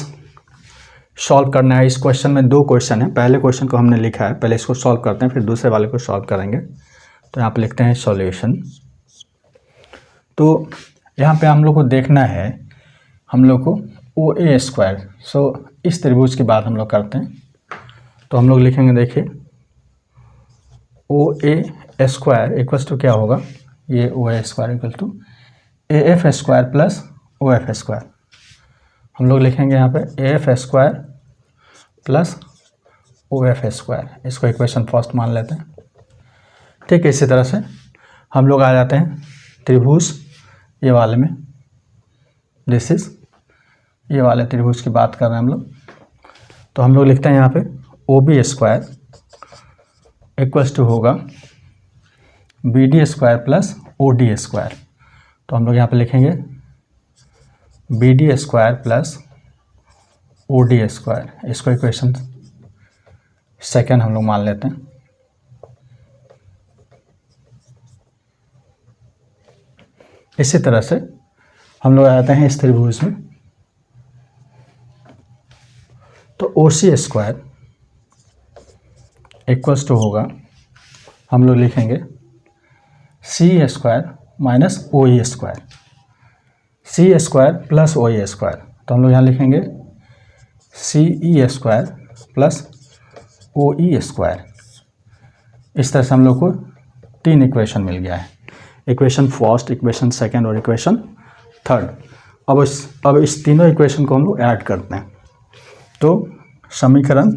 सॉल्व करना है। इस क्वेश्चन में 2 क्वेश्चन है, पहले क्वेश्चन को हमने लिखा है, पहले इसको सॉल्व करते हैं फिर दूसरे वाले को सॉल्व करेंगे। तो यहाँ पे लिखते हैं सॉल्यूशन। तो यहाँ पे हम लोग को देखना है, हम लोग को OA स्क्वायर, सो इस त्रिभुज की बात हम लोग करते हैं। तो हम लोग लिखेंगे, देखिए OA स्क्वायर इक्वल्स टू क्या होगा, ये OA square equal to AF square plus OF square. हम लोग लिखेंगे यहाँ पे AF square plus OF square, इसको इक्वेशन फर्स्ट मान लेते हैं। ठीक है, इसी तरह से हम लोग आ जाते हैं त्रिभुज ये वाले में, दिस इज ये वाले त्रिभुज की बात कर रहे हैं हम लोग। तो हम लोग लिखते हैं यहाँ पे OB स्क्वायर इक्वल्स टू होगा BD square plus OD square. तो हम लोग यहाँ पे लिखेंगे BD square plus OD square, इसको इक्वेशन सेकेंड हम लोग मान लेते हैं। इसी तरह से हम लोग आते हैं इस त्रिभुज में। तो OC स्क्वायर इक्वल्स टू होगा, हम लोग लिखेंगे CE square minus OE square, CE square plus OE square. तो हम लोग यहाँ लिखेंगे CE square plus OE square. इस तरह से हम लोग को 3 इक्वेशन मिल गया है, इक्वेशन फर्स्ट, इक्वेशन सेकेंड और इक्वेशन थर्ड। अब इस तीनों इक्वेशन को हम लोग ऐड करते हैं। तो समीकरण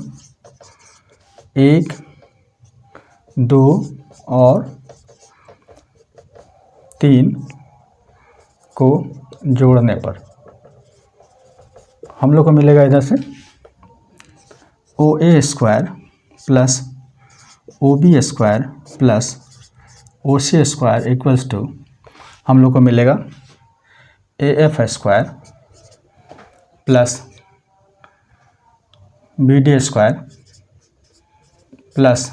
1, 2 और 3 को जोड़ने पर हम लोग को मिलेगा इधर से OA square plus OB square plus OC square equals to, हम लोग को मिलेगा AF square plus BD square plus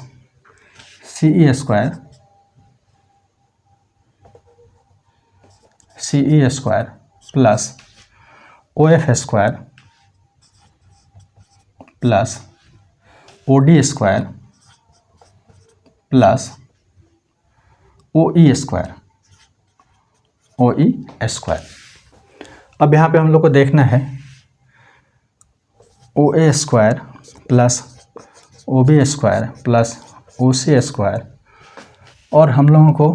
CE square plus OF square plus OD square plus OE square, OE square. अब यहाँ पे हम लोग को देखना है O A square plus O B square plus O C square, और हम लोगों को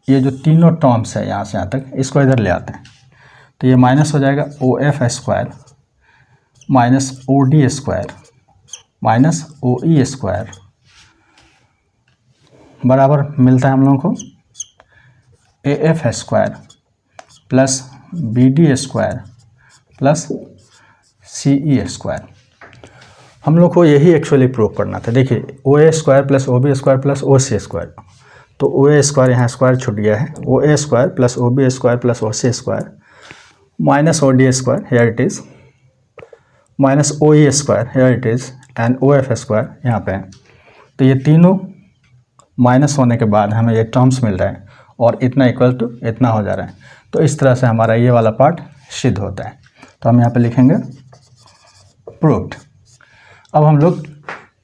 ये जो तीनों टर्म्स है यहाँ से यहाँ तक, इसको इधर ले आते हैं तो ये माइनस हो जाएगा O F square minus O D square minus O E square बराबर मिलता है हम लोगों को A F square plus B D square plus C E square. हम लोग को यही एक्चुअली प्रूव करना था। देखिए O A square plus O B square plus O C square, तो ओ ए स्क्वायर यहाँ स्क्वायर छूट गया है, O A square plus O B square plus O C square minus O D square here it is minus O E square here it is and O F square यहाँ पे है। तो ये तीनों माइनस होने के बाद हमें ये टर्म्स मिल रहा है और इतना इक्वल टू इतना हो जा रहा है। तो इस तरह से हमारा ये वाला पार्ट सिद्ध होता है। तो हम यहाँ पे लिखेंगे प्रूव्ड। अब हम लोग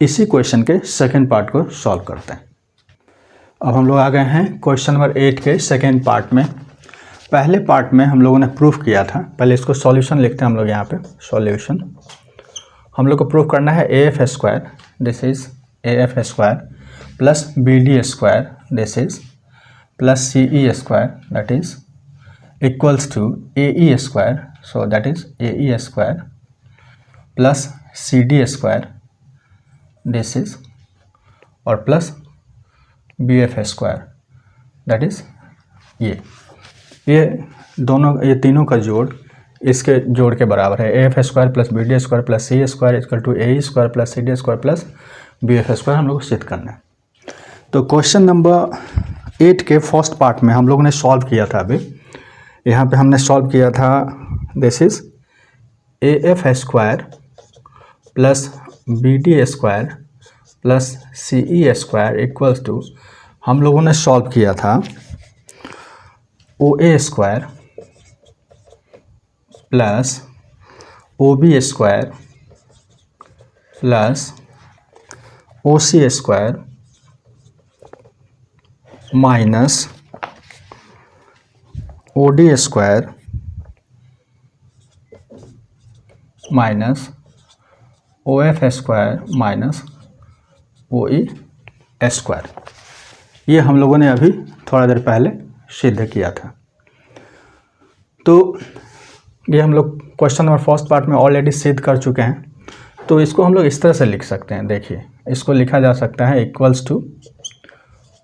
इसी क्वेश्चन के सेकेंड पार्ट को सॉल्व करते हैं। अब हम लोग आ गए हैं क्वेश्चन नंबर 8 के सेकेंड पार्ट में। पहले पार्ट में हम लोगों ने प्रूफ किया था, पहले इसको सॉल्यूशन लिखते हैं हम लोग यहाँ पे। सॉल्यूशन हम लोग को प्रूफ करना है A F square, this is A F square plus B D square, this is plus C E square, that is equals to A E square, so that is A E square plus C D square, this is और plus B F square, that is ये दोनों, ये तीनों का जोड़ इसके जोड़ के बराबर है। A F square plus B D square plus C square equal to A square plus C D square plus B F square हम लोग को सिद्ध करना है। तो क्वेश्चन नंबर 8 के फर्स्ट पार्ट में हम लोगों ने सॉल्व किया था। अभी यहाँ पे हमने सॉल्व किया था, this is A F square plus B D square plus C E square equals to, हम लोगों ने सॉल्व किया था O A square plus O B square plus O C square minus O D square minus O F square minus O E square. ये हम लोगों ने अभी थोड़ा देर पहले सिद्ध किया था। तो ये हम लोग क्वेश्चन नंबर फर्स्ट पार्ट में ऑलरेडी सिद्ध कर चुके हैं। तो इसको हम लोग इस तरह से लिख सकते हैं। देखिए इसको लिखा जा सकता है equals to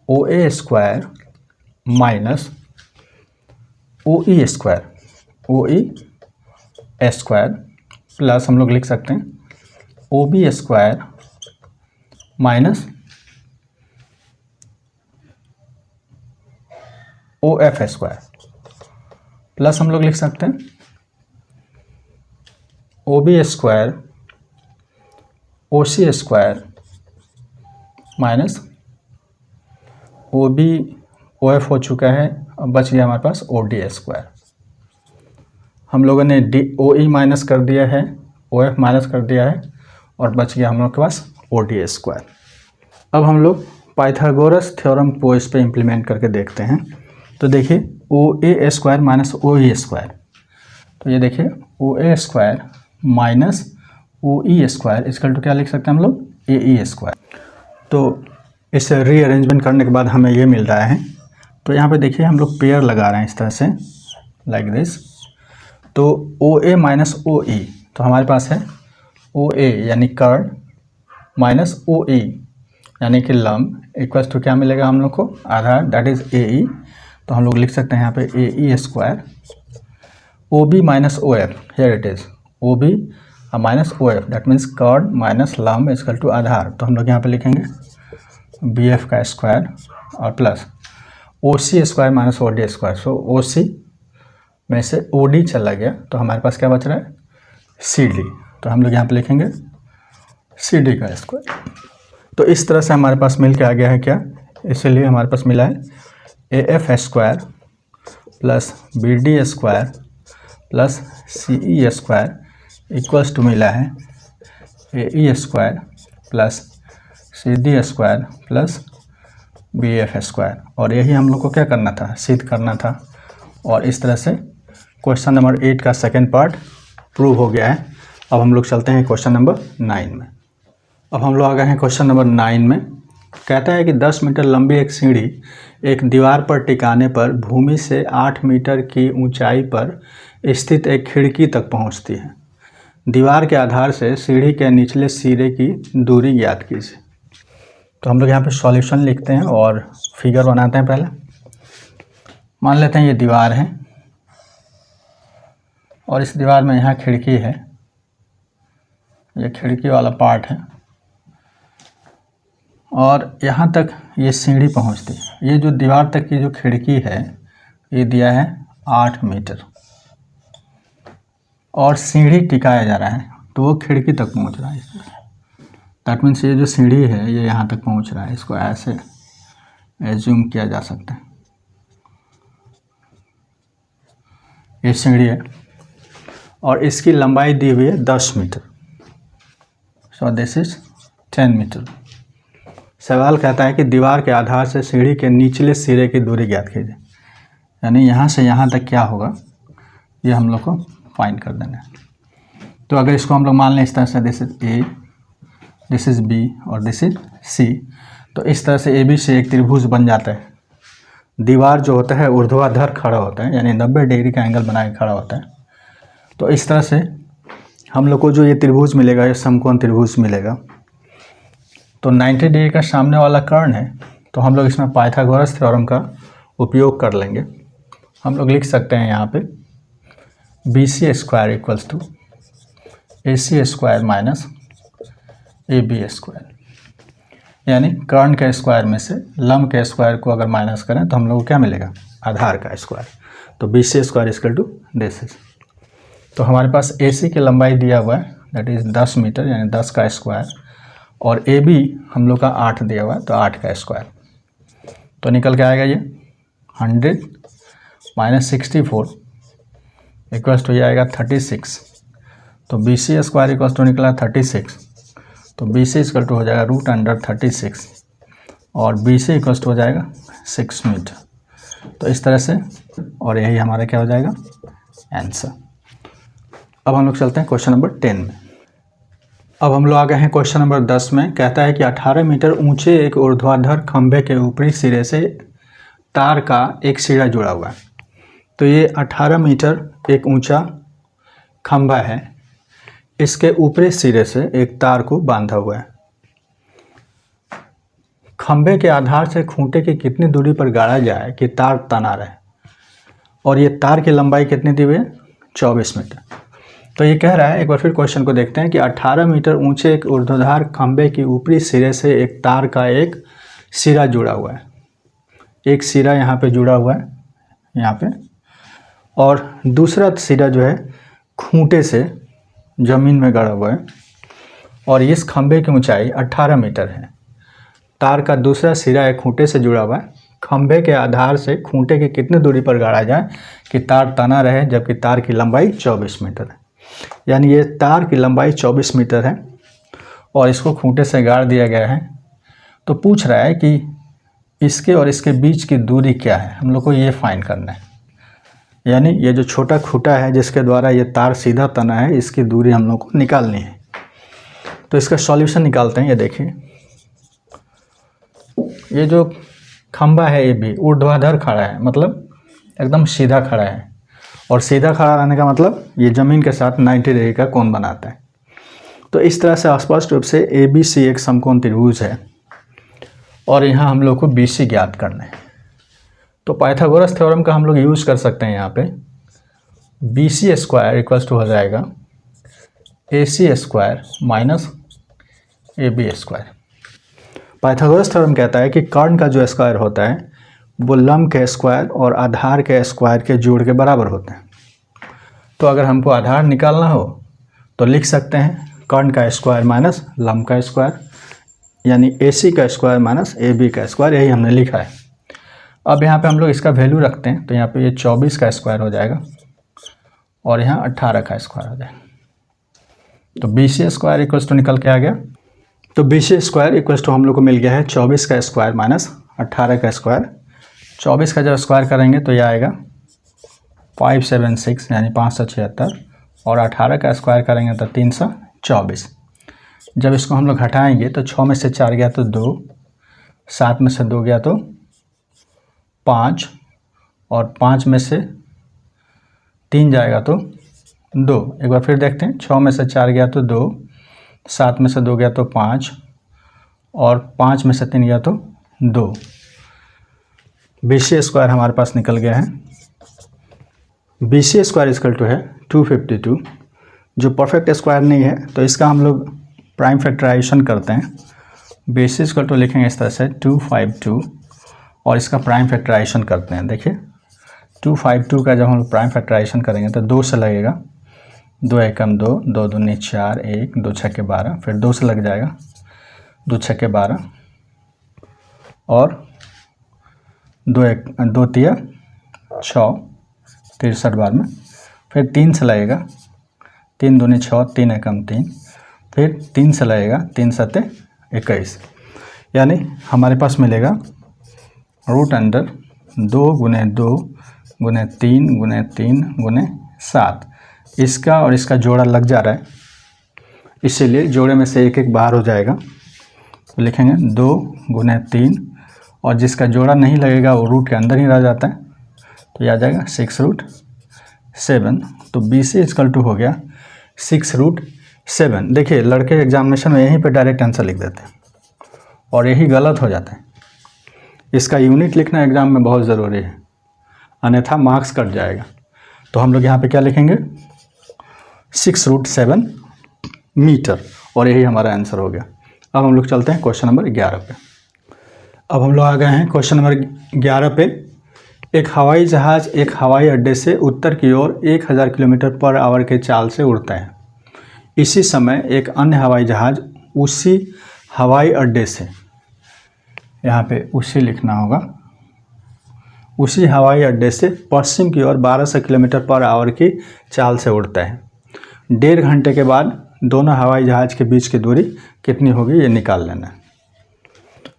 O A square minus O E square, O E square plus हम लोग लिख सकते हैं O B square minus O F square plus हम लोग लिख सकते हैं O B square O C square minus O B O F हो चुका है, अब बच गया हमारे पास ओ डी स्क्वायर। हम लोगों ने डी ओ ई माइनस कर दिया है, ओ एफ माइनस कर दिया है और बच गया हम लोग के पास ओ डी स्क्वायर। अब हम लोग पाइथागोरस थ्योरम को इस पे इम्प्लीमेंट करके देखते हैं। तो देखिए O A square minus O E square, तो ये देखिए O A square minus O E square is equal to क्या लिख सकते हैं हम लोग ए ई स्क्वायर। तो इसे रीअरेंजमेंट करने के बाद हमें ये मिल रहा है। तो यहाँ पे देखिए हम लोग पेयर लगा रहे हैं इस तरह से, लाइक दिस। तो ओ ए माइनस ओ ई, तो हमारे पास है ओ ए यानी कर्ड माइनस ओ ई यानी कि लंब इक्वल्स टू क्या मिलेगा हम लोग को आधार, दैट इज ए ई। तो हम लोग लिख सकते हैं यहाँ पे A E square O B minus O F, here it is O B minus O F, that means कर्ड माइनस लंब इक्वल टू आधार। तो हम लोग यहाँ पे लिखेंगे बी एफ का स्क्वायर और plus O C square minus O D square. So O C में से ओ डी चला गया तो हमारे पास क्या बच रहा है सी डी। तो हम लोग यहाँ पे लिखेंगे सी डी का स्क्वायर। तो इस तरह से हमारे पास मिल के आ गया है क्या, इसीलिए हमारे पास मिला है A F square plus B D square plus C E square equals to मिला है A E square plus C D square plus B F square. और यही हम लोग को क्या करना था, सिद्ध करना था। और इस तरह से क्वेश्चन नंबर 8 का सेकेंड पार्ट प्रूव हो गया है। अब हम लोग चलते हैं क्वेश्चन नंबर 9 में। अब हम लोग आ गए हैं क्वेश्चन नंबर 9 में। कहता है कि 10 मीटर लंबी एक सीढ़ी एक दीवार पर टिकाने पर भूमि से 8 मीटर की ऊंचाई पर स्थित एक खिड़की तक पहुंचती है। दीवार के आधार से सीढ़ी के निचले सिरे की दूरी ज्ञात कीजिए। तो हम लोग यहाँ पे सॉल्यूशन लिखते हैं और फिगर बनाते हैं। पहले मान लेते हैं ये दीवार है और इस दीवार में यहाँ खिड़की है, ये खिड़की वाला पार्ट है और यहाँ तक ये सीढ़ी पहुँचती है। ये जो दीवार तक की जो खिड़की है ये दिया है 8 मीटर और सीढ़ी टिकाया जा रहा है तो वो खिड़की तक पहुँच रहा है। दैट मीन्स ये जो सीढ़ी है ये यहाँ तक पहुँच रहा है। इसको ऐसे एज्यूम किया जा सकता है। ये सीढ़ी है और इसकी लंबाई दी हुई है 10 metre. So this is 10 metre. सवाल कहता है कि दीवार के आधार से सीढ़ी के निचले सिरे की दूरी ज्ञात कीजिए। यानी यहाँ से यहाँ तक क्या होगा ये हम लोग को फाइंड कर देना है। तो अगर इसको हम लोग मान लें इस तरह से, this is A, this is B और दिस इज सी, तो इस तरह से ए बी से एक त्रिभुज बन जाता है। दीवार जो होता है ऊर्ध्वाधर खड़ा होता है, यानी 90 डिग्री का एंगल बना के खड़ा होता है। तो इस तरह से हम लोग को जो ये त्रिभुज मिलेगा, ये समकोण त्रिभुज मिलेगा। तो 90 डिग्री का सामने वाला कर्ण है तो हम लोग इसमें पाइथागोरस थ्योरम का उपयोग कर लेंगे। हम लोग लिख सकते हैं यहाँ पे BC square equals to AC square minus AB square, यानी कर्ण के स्क्वायर में से लंब के स्क्वायर को अगर माइनस करें तो हम लोग को क्या मिलेगा, आधार का स्क्वायर। तो BC square equal to this is. तो हमारे पास AC की लंबाई दिया हुआ है दैट इज़ 10 मीटर यानी 10 का स्क्वायर और AB हम लोग का 8 दिया हुआ है तो 8 का स्क्वायर। तो निकल के आएगा ये 100 माइनस 64 इक्वल्स टू ये आएगा 36। तो BC स्क्वायर इक्वल्स टू निकला 36। तो BC इक्वल टू हो जाएगा √36 और BC इक्वल्स टू हो जाएगा 6 मीटर। तो इस तरह से, और यही हमारा क्या हो जाएगा आंसर। अब हम लोग चलते हैं क्वेश्चन नंबर 10 में। अब हम लोग आ गए हैं क्वेश्चन नंबर 10 में। कहता है कि 18 मीटर ऊंचे एक ऊर्ध्वाधर खंभे के ऊपरी सिरे से तार का एक सिरा जुड़ा हुआ है। तो ये 18 मीटर एक ऊंचा खंभा है, इसके ऊपरी सिरे से एक तार को बांधा हुआ है। खंभे के आधार से खूंटे की कितनी दूरी पर गाड़ा जाए कि तार तना रहे, और ये तार की लंबाई कितनी दी हुई है 24 मीटर। तो ये कह रहा है, एक बार फिर क्वेश्चन को देखते हैं कि 18 मीटर ऊंचे एक ऊर्ध्वाधर खंभे के ऊपरी सिरे से एक तार का एक सिरा जुड़ा हुआ है। एक सिरा यहाँ पे जुड़ा हुआ है यहाँ पे, और दूसरा सिरा जो है खूंटे से ज़मीन में गड़ा हुआ है और इस खंभे की ऊंचाई 18 मीटर है। तार का दूसरा सिरा एक खूंटे से जुड़ा हुआ है। खंभे के आधार से खूंटे की कितनी दूरी पर गाड़ा जाए कि तार तना रहे, जबकि तार की लंबाई 24 मीटर है। यानी ये तार की लंबाई 24 मीटर है और इसको खूंटे से गाड़ दिया गया है। तो पूछ रहा है कि इसके और इसके बीच की दूरी क्या है, हम लोग को ये फाइंड करना है। यानी ये जो छोटा खूंटा है जिसके द्वारा ये तार सीधा तना है, इसकी दूरी हम लोग को निकालनी है। तो इसका सॉल्यूशन निकालते हैं। ये देखिए, ये जो खंभा है ये भी ऊर्ध्वाधर खड़ा है, मतलब एकदम सीधा खड़ा है, और सीधा खड़ा रहने का मतलब ये ज़मीन के साथ 90 डिग्री का कोण बनाता है। तो इस तरह से स्पष्ट रूप से ABC एक समकोण त्रिभुज है और यहाँ हम लोग को BC ज्ञात करना है। तो पाइथागोरस थ्योरम का हम लोग यूज़ कर सकते हैं। यहाँ पे BC स्क्वायर इक्वल्स टू हो जाएगा AC square minus AB square. Pythagoras theorem कहता है कि कर्ण का जो स्क्वायर होता है वो लंब के स्क्वायर और आधार के स्क्वायर के जोड़ के बराबर होते हैं। तो अगर हमको आधार निकालना हो तो लिख सकते हैं कर्ण का स्क्वायर माइनस लंब का स्क्वायर, यानी AC का स्क्वायर माइनस AB का स्क्वायर, यही हमने लिखा है। अब यहाँ पे हम लोग इसका वैल्यू रखते हैं तो यहाँ पे ये 24 का स्क्वायर हो जाएगा और यहाँ 18 का स्क्वायर हो जाएगा। तो BC स्क्वायर इक्वल्स टू निकल के आ गया। तो BC स्क्वायर इक्वल्स टू हम लोग को मिल गया है 24 का स्क्वायर माइनस 18 का स्क्वायर। 24 का जब स्क्वायर करेंगे तो यह आएगा 576 यानी 576 और 18 का स्क्वायर करेंगे तो 324। जब इसको हम लोग हटाएंगे तो 6 में से 4 गया तो 2, 7 में से 2 गया तो 5, और 5 में से 3 जाएगा तो 2। एक बार फिर देखते हैं, 6 में से 4 गया तो 2, 7 में से 2 गया तो 5, और 5 में से 3 गया तो 2। BC स्क्वायर हमारे पास निकल गया है। BC स्क्वायर इक्वल टू है 252। जो परफेक्ट स्क्वायर नहीं है तो इसका हम लोग प्राइम फैक्टराइजेशन करते हैं। BC इक्वल टू लिखेंगे इस तरह से 252, और इसका प्राइम फैक्टराइजेशन करते हैं। देखिए 252 का जब हम लोग प्राइम फैक्टराइजेशन करेंगे तो 2 से लगेगा, 2 एकम 2, 2 दूनी 4, 1, 2 छक्के 12, फिर 2 से लग जाएगा, 2 छक्के 12, और 2 तिया 6, 63 बार में, फिर 3 से लगेगा, 3 दूनी 6, 3 एकम 3, फिर 3 से लगेगा, 3 सत्ते 21, यानी हमारे पास मिलेगा रूट अंडर 2 गुने 2 गुने 3 गुने 3 गुने 7। इसका और इसका जोड़ा लग जा रहा है, इसीलिए जोड़े में से एक एक बाहर हो जाएगा, तो लिखेंगे 2 गुने 3, और जिसका जोड़ा नहीं लगेगा वो रूट के अंदर ही रह जाता है, तो यह आ जाएगा 6√7। तो BC इक्वल टू हो गया 6√7। देखिए लड़के एग्जामिनेशन में यहीं पे डायरेक्ट आंसर लिख देते हैं और यही गलत हो जाता है। इसका यूनिट लिखना एग्जाम में बहुत ज़रूरी है, अन्यथा मार्क्स कट जाएगा। तो हम लोग यहाँ पे क्या लिखेंगे, 6√7 मीटर, और यही हमारा आंसर हो गया। अब हम लोग चलते हैं क्वेश्चन नंबर 11 पे। अब हम लोग आ गए हैं क्वेश्चन नंबर 11 पे। एक हवाई जहाज़ एक हवाई अड्डे से उत्तर की ओर 1000 किलोमीटर पर आवर के चाल से उड़ता है। इसी समय एक अन्य हवाई जहाज़ उसी हवाई अड्डे से, यहाँ पे उसी लिखना होगा, उसी हवाई अड्डे से पश्चिम की ओर 1200 किलोमीटर पर आवर की चाल से उड़ता है। 1.5 घंटे के बाद दोनों हवाई जहाज़ के बीच की दूरी कितनी होगी, ये निकाल लेना है।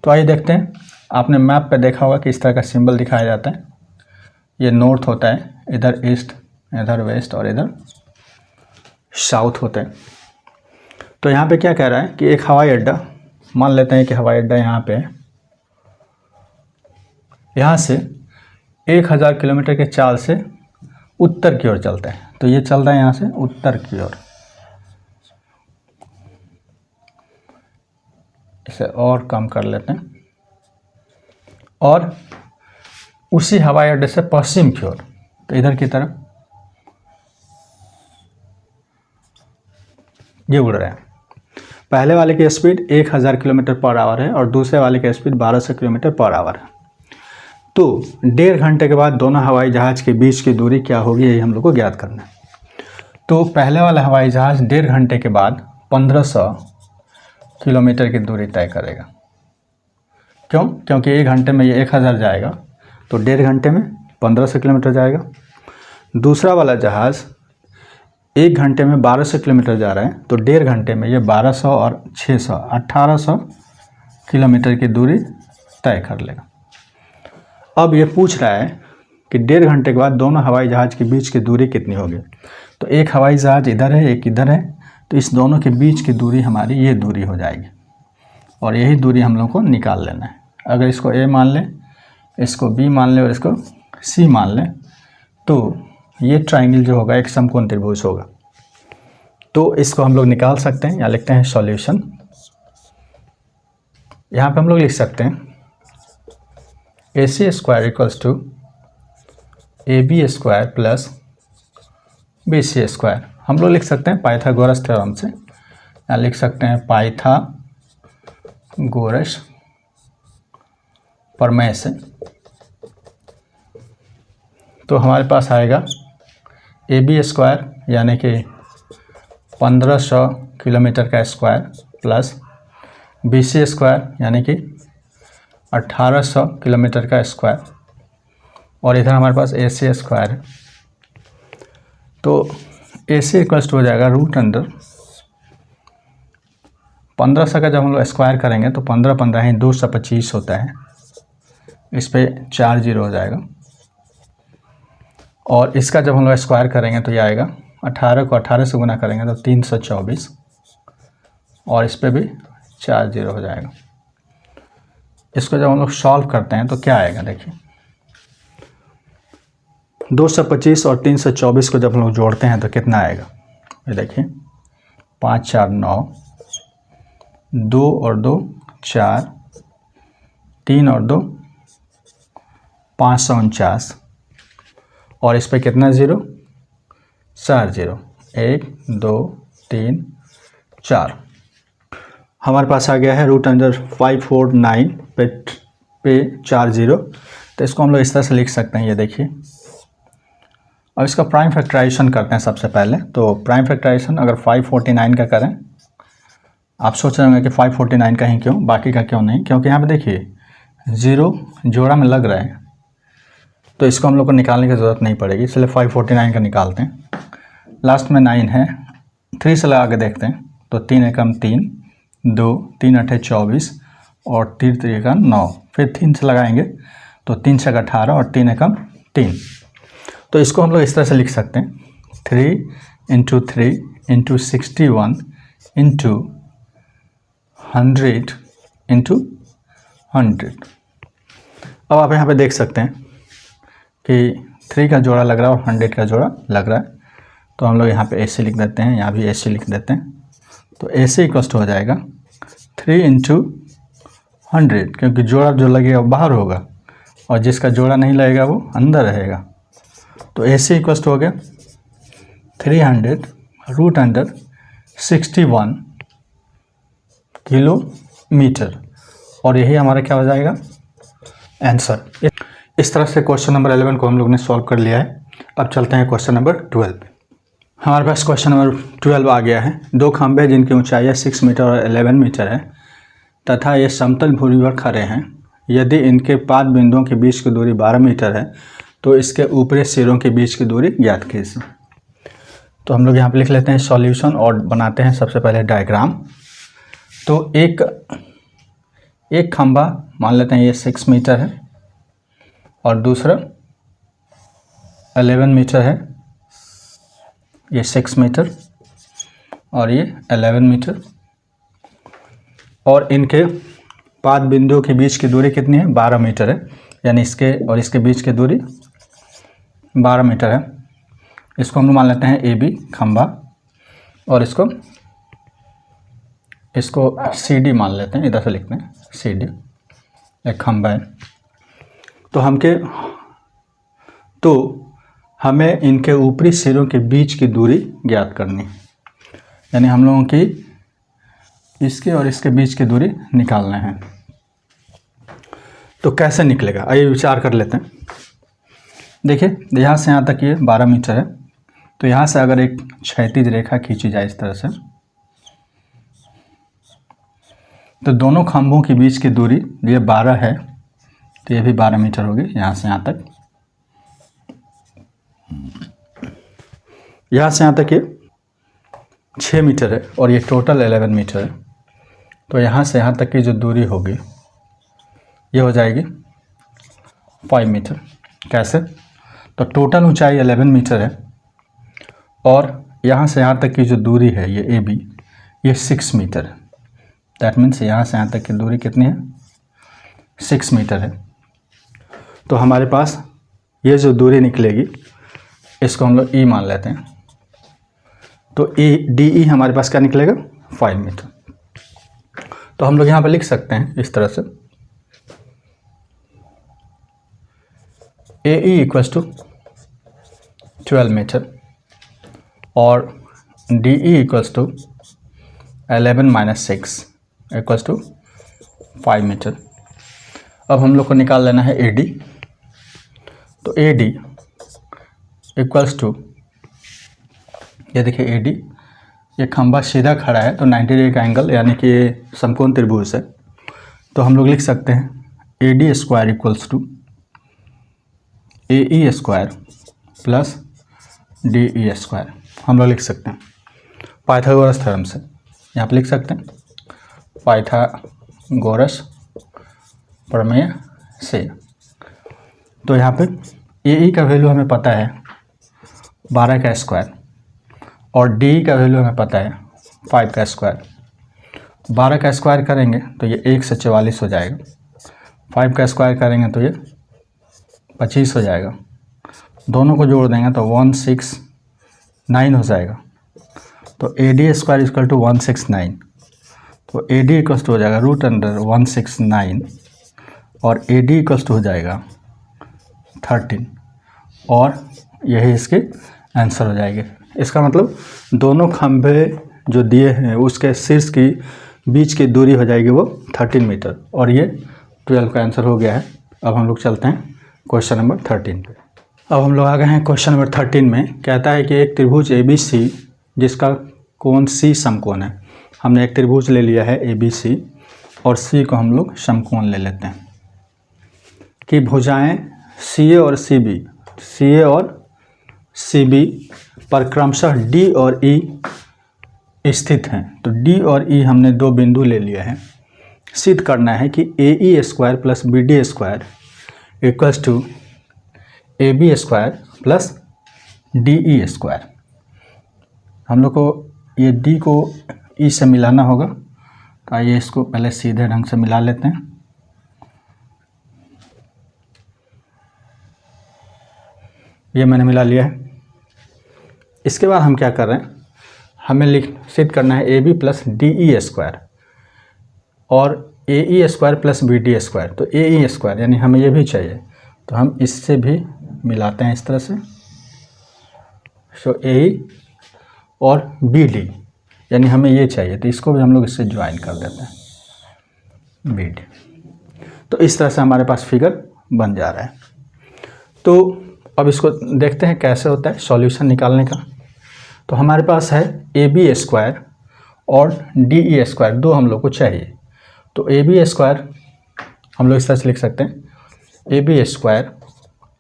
तो आइए देखते हैं। आपने मैप पे देखा होगा कि इस तरह का सिंबल दिखाया जाता है। ये नॉर्थ होता है, इधर ईस्ट, इधर वेस्ट, और इधर साउथ होता है। तो यहाँ पे क्या कह रहा है कि एक हवाई अड्डा, मान लेते हैं कि हवाई अड्डा यहाँ पे, यहाँ से 1000 किलोमीटर के चाल से उत्तर की ओर चलता है। तो ये चल रहा है यहाँ से उत्तर की ओर, इसे और कम कर लेते हैं, और उसी हवाई अड्डे से पश्चिम की ओर, तो इधर की तरफ ये उड़ रहा है। पहले वाले की स्पीड 1000 किलोमीटर पर आवर है और दूसरे वाले की स्पीड 1200 किलोमीटर पर आवर है। तो 1.5 घंटे के बाद दोनों हवाई जहाज़ के बीच की दूरी क्या होगी, यही हम लोग को ज्ञात करना है। तो पहले वाला हवाई जहाज़ 1.5 घंटे के बाद 1500 किलोमीटर की दूरी तय करेगा। क्यों? क्योंकि 1 घंटे में ये 1000 जाएगा, तो 1.5 घंटे में 1500 किलोमीटर जाएगा। दूसरा वाला जहाज़ 1 घंटे में 1200 किलोमीटर जा रहा है, तो 1.5 घंटे में ये 1200 और 600 1800 किलोमीटर की दूरी तय कर लेगा। अब ये पूछ रहा है कि 1.5 घंटे के बाद दोनों हवाई जहाज़ के बीच की दूरी कितनी होगी। तो एक हवाई जहाज़ इधर है, एक इधर है, तो इस दोनों के बीच की दूरी हमारी ये दूरी हो जाएगी, और यही दूरी हम लोग को निकाल लेना है। अगर इसको A मान लें, इसको B मान लें और इसको C मान लें, तो ये ट्राइंगल जो होगा एक समकोण त्रिभुज होगा। तो इसको हम लोग निकाल सकते हैं, या लिखते हैं सॉल्यूशन। यहाँ पे हम लोग लिख सकते हैं AC square equals to AB square plus BC square. हम लोग लिख सकते हैं पाइथागोरस थ्योरम से, या लिख सकते हैं पाइथागोरस प्रमेय से। तो हमारे पास आएगा AB स्क्वायर यानी कि 1500 किलोमीटर का स्क्वायर प्लस BC स्क्वायर यानी कि 1800 किलोमीटर का स्क्वायर, और इधर हमारे पास AC स्क्वायर है। तो AC इक्वल्स टू हो जाएगा रूट अंडर 1500 का जब हम लोग स्क्वायर करेंगे तो 15 15 ही 225 होता है, इस पे 4 0 हो जाएगा, और इसका जब हम लोग स्क्वायर करेंगे तो ये आएगा 18 को 18 से गुना करेंगे तो 324 और इस पे भी 4 जीरो हो जाएगा। इसको जब हम लोग सॉल्व करते हैं तो क्या आएगा, देखिए 225 और 324 को जब हम लोग जोड़ते हैं तो कितना आएगा, ये देखिए 5 4 9, 2 और 2 4, 3 और 2 549 और इस पे कितना ज़ीरो, 4 जीरो, 1 2 3 4। हमारे पास आ गया है √549 पे 4 जीरो। तो इसको हम लोग इस तरह से लिख सकते हैं, ये देखिए। अब इसका प्राइम फैक्टराइजेशन करते हैं सबसे पहले। तो प्राइम फैक्टराइजेशन अगर 549 का करें, आप सोच रहे होंगे कि 549 का ही क्यों, बाकी का क्यों नहीं, क्योंकि यहाँ पे देखिए ज़ीरो जोड़ा में लग रहा है, तो इसको हम लोग को निकालने की ज़रूरत नहीं पड़ेगी, इसलिए 549 का निकालते हैं। लास्ट में 9 है, 3 से लगा के देखते हैं तो 3 एकम 3, 2 3 8 24 और 3 3 एकम 9, फिर 3 से लगाएंगे तो 3 6 18 और 3 एकम 3। तो इसको हम लोग इस तरह से लिख सकते हैं 3 × 3 × 61 × 100 × 100। अब आप यहाँ पे देख सकते हैं कि 3 का जोड़ा लग रहा है और 100 का जोड़ा लग रहा है, तो हम लोग यहाँ पे AC लिख देते हैं, यहाँ भी AC लिख देते हैं। तो AC = हो जाएगा 3 × 100, क्योंकि जोड़ा जो लगेगा वो बाहर होगा और जिसका जोड़ा नहीं लगेगा वो अंदर रहेगा। तो AC = हो गया 300√161 किलोमीटर, और यही हमारा क्या हो जाएगा, आंसर। इस तरह से क्वेश्चन नंबर 11 को हम लोग ने सॉल्व कर लिया है। अब चलते हैं क्वेश्चन नंबर 12 पे। हमारे पास क्वेश्चन नंबर 12 आ गया है। 2 खंभे जिनकी ऊंचाई 6 मीटर और 11 मीटर है तथा ये समतल भूमि पर खड़े हैं। यदि इनके पाद बिंदुओं के बीच की दूरी 12 मीटर है तो इसके ऊपरी सिरों के बीच की दूरी ज्ञात कीजिए। तो हम लोग यहाँ पे लिख लेते हैं सॉल्यूशन और बनाते हैं सबसे पहले डायग्राम। तो एक खंभा मान लेते हैं ये 6 मीटर है और दूसरा 11 मीटर है, ये 6 मीटर और ये 11 मीटर, और इनके पाद बिंदुओं के बीच की दूरी कितनी है, 12 मीटर है, यानी इसके और इसके बीच की दूरी 12 मीटर है। इसको हम लोग मान लेते हैं AB खंभा और इसको CD मान लेते हैं, इधर से लिखते हैं CD, एक खंभा है। तो हमें इनके ऊपरी सिरों के बीच की दूरी ज्ञात करनी है, यानी हम लोगों की इसके और इसके बीच की दूरी निकालना है। तो कैसे निकलेगा, आइए विचार कर लेते हैं। देखिए यहाँ से यहाँ तक ये 12 मीटर है, तो यहाँ से अगर एक क्षैतिज रेखा खींची जाए इस तरह से, तो दोनों खंभों के बीच की दूरी ये 12 है, तो ये भी 12 मीटर होगी यहाँ से यहाँ तक। यहाँ से यहाँ तक ये 6 मीटर है और ये टोटल 11 मीटर है। तो यहाँ से यहाँ तक की जो दूरी होगी ये हो जाएगी 5 मीटर। कैसे, तो टोटल ऊंचाई 11 मीटर है और यहाँ से यहाँ तक की जो दूरी है ये AB, ये 6 मीटर है। दैट मीन्स यहाँ से यहाँ तक की दूरी कितनी है, 6 मीटर है। तो हमारे पास ये जो दूरी निकलेगी इसको हम लोग E मान लेते हैं। तो DE हमारे पास क्या निकलेगा, 5 मीटर। तो हम लोग यहाँ पर लिख सकते हैं इस तरह से AE = 12 मीटर और DE = 11 - 6 = 5 मीटर। अब हम लोग को निकाल लेना है AD। तो AD = ये देखिए AD, ये खंभा सीधा खड़ा है तो 90 डिग्री का एंगल, यानी कि ये समकोण त्रिभुज है। तो हम लोग लिख सकते हैं AD² = AE² + DE²। हम लोग लिख सकते हैं पाइथागोरस थ्योरम से, यहाँ पे लिख सकते हैं पाइथागोरस प्रमेय से। तो यहाँ पे AE का वैल्यू हमें पता है 12 का स्क्वायर, और डी का वैल्यू हमें पता है 5 का स्क्वायर। 12 का स्क्वायर करेंगे तो ये 1 से 44 हो जाएगा। 5 का स्क्वायर करेंगे तो ये 25 हो जाएगा। दोनों को जोड़ देंगे तो 169 हो जाएगा। तो A D square equal to 169। तो ए डी इक्वल टू हो जाएगा √169 और ए डी इक्वल टू हो जाएगा 13 और यही इसके आंसर हो जाएगी। इसका मतलब दोनों खंभे जो दिए हैं उसके शीर्ष की बीच की दूरी हो जाएगी वो 13 मीटर और ये 12 का आंसर हो गया है। अब हम लोग चलते हैं क्वेश्चन नंबर 13 पे। अब हम लोग आ गए हैं क्वेश्चन नंबर 13 में। कहता है कि एक त्रिभुज ए बी सी जिसका कोण सी समकोण है। हमने एक त्रिभुज ले लिया है ए बी सी और सी को हम लोग समकोण ले लेते हैं कि भुजाएं सी ए और सी बी पर क्रमशः डी और ई स्थित हैं। तो डी और ई हमने दो बिंदु ले लिए हैं। सिद्ध करना है कि A E square plus B D square equals to A B square plus D E square. हम लोग को ये डी को ई से मिलाना होगा। तो आइए इसको पहले सीधे ढंग से मिला लेते हैं। ये मैंने मिला लिया है। इसके बाद हम क्या कर रहे हैं, हमें सिद्ध करना है A B plus D E square और A E square plus B D square. तो ए ई स्क्वायर यानी हमें ये भी चाहिए तो हम इससे भी मिलाते हैं इस तरह से। सो ए ई और बी डी यानी हमें ये चाहिए तो इसको भी हम लोग इससे ज्वाइन कर देते हैं बी डी। तो इस तरह से हमारे पास फिगर बन जा रहा है। तो अब इसको देखते हैं कैसे होता है सॉल्यूशन निकालने का। तो हमारे पास है ए बी स्क्वायर और डी ई स्क्वायर दो हम लोग को चाहिए। तो ए बी स्क्वायर हम लोग इस तरह से लिख सकते हैं A B square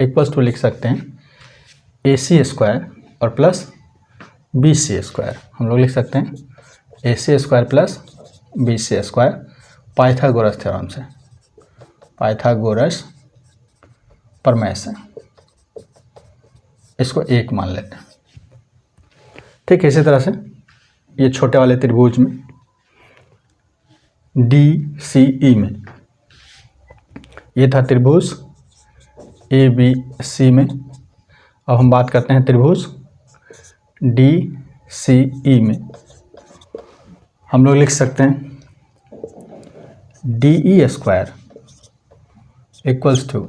equals to लिख सकते हैं ए सी स्क्वायर और प्लस बी सी स्क्वायर। हम लोग लिख सकते हैं A C square plus B C square Pythagoras theorem से, पाइथागोरस प्रमेय से। इसको एक मान लेते हैं। ठीक इसी तरह से ये छोटे वाले त्रिभुज में डी सी ई में ये था त्रिभुज ए बी सी में। अब हम बात करते हैं त्रिभुज डी सी ई में। हम लोग लिख सकते हैं D E square equals to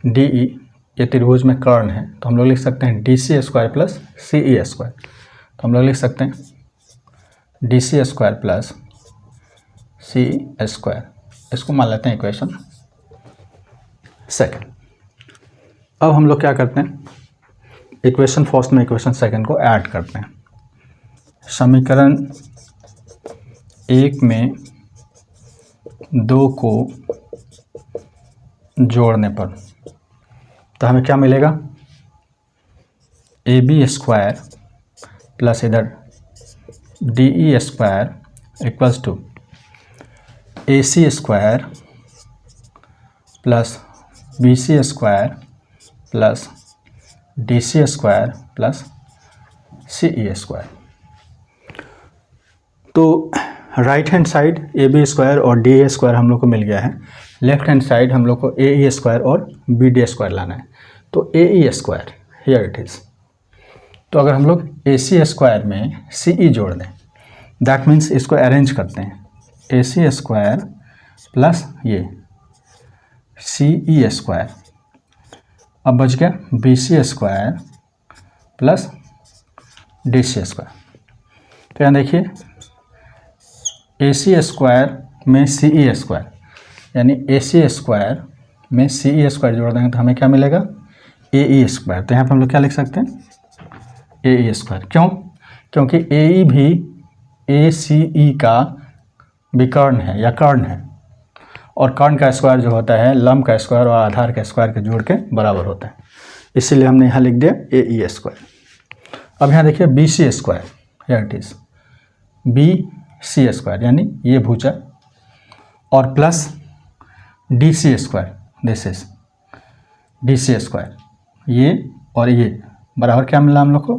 D E, ये त्रिभुज में कर्ण है तो हम लोग लिख सकते हैं D C square plus C E square. तो हम लोग लिख सकते हैं D C square plus C square. इसको मान लेते हैं इक्वेशन सेकंड। अब हम लोग क्या करते हैं, इक्वेशन फर्स्ट में इक्वेशन सेकंड को ऐड करते हैं। समीकरण एक में दो को जोड़ने पर तो हमें क्या मिलेगा, ए बी स्क्वायर प्लस इधर D E square equals to A C square plus B C square plus D C square plus C E square. तो right hand side A B square और डी ए स्क्वायर हम लोग को मिल गया है। Left hand side हम लोग को ए ई स्क्वायर और बी डी स्क्वायर लाना है। तो A E square here it is. तो अगर हम लोग ए सी स्क्वायर में सी ई जोड़ दें दैट मीन्स इसको अरेंज करते हैं ए सी स्क्वायर प्लस ये सी ई स्क्वायर। अब बच गया B C square plus D C square. तो यहाँ देखिए ए सी स्क्वायर में सी ई स्क्वायर यानी ए सी स्क्वायर में सी ई स्क्वायर जोड़ देंगे तो हमें क्या मिलेगा, ए ई स्क्वायर। तो यहाँ पर हम लोग क्या लिख सकते हैं, ए ई स्क्वायर। क्यों, क्योंकि ए ई भी ए सी ई का विकर्ण है या कर्ण है और कर्ण का स्क्वायर जो होता है लंब का स्क्वायर और आधार का स्क्वायर के जोड़ के बराबर होता है। इसीलिए हमने यहाँ लिख दिया ए ई स्क्वायर। अब यहाँ देखिए B C square, here it is B C square यानी ये भुजा और plus D C square, this is D C square. ये और ये बराबर क्या मिला हम लोग को,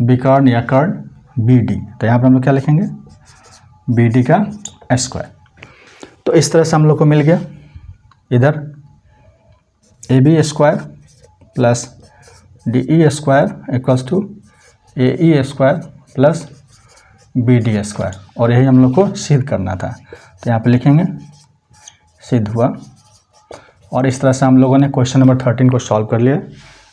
बी कर्ण या कर्ण बी डी, तो यहाँ पे हम लोग क्या लिखेंगे, बी डी का स्क्वायर। तो इस तरह से हम लोग को मिल गया इधर A B square plus D E square equals to A E square plus B D square, और यही हम लोग को सिद्ध करना था। तो यहाँ पे लिखेंगे सिद्ध हुआ, और इस तरह से हम लोगों ने क्वेश्चन नंबर 13 को सॉल्व कर लिया।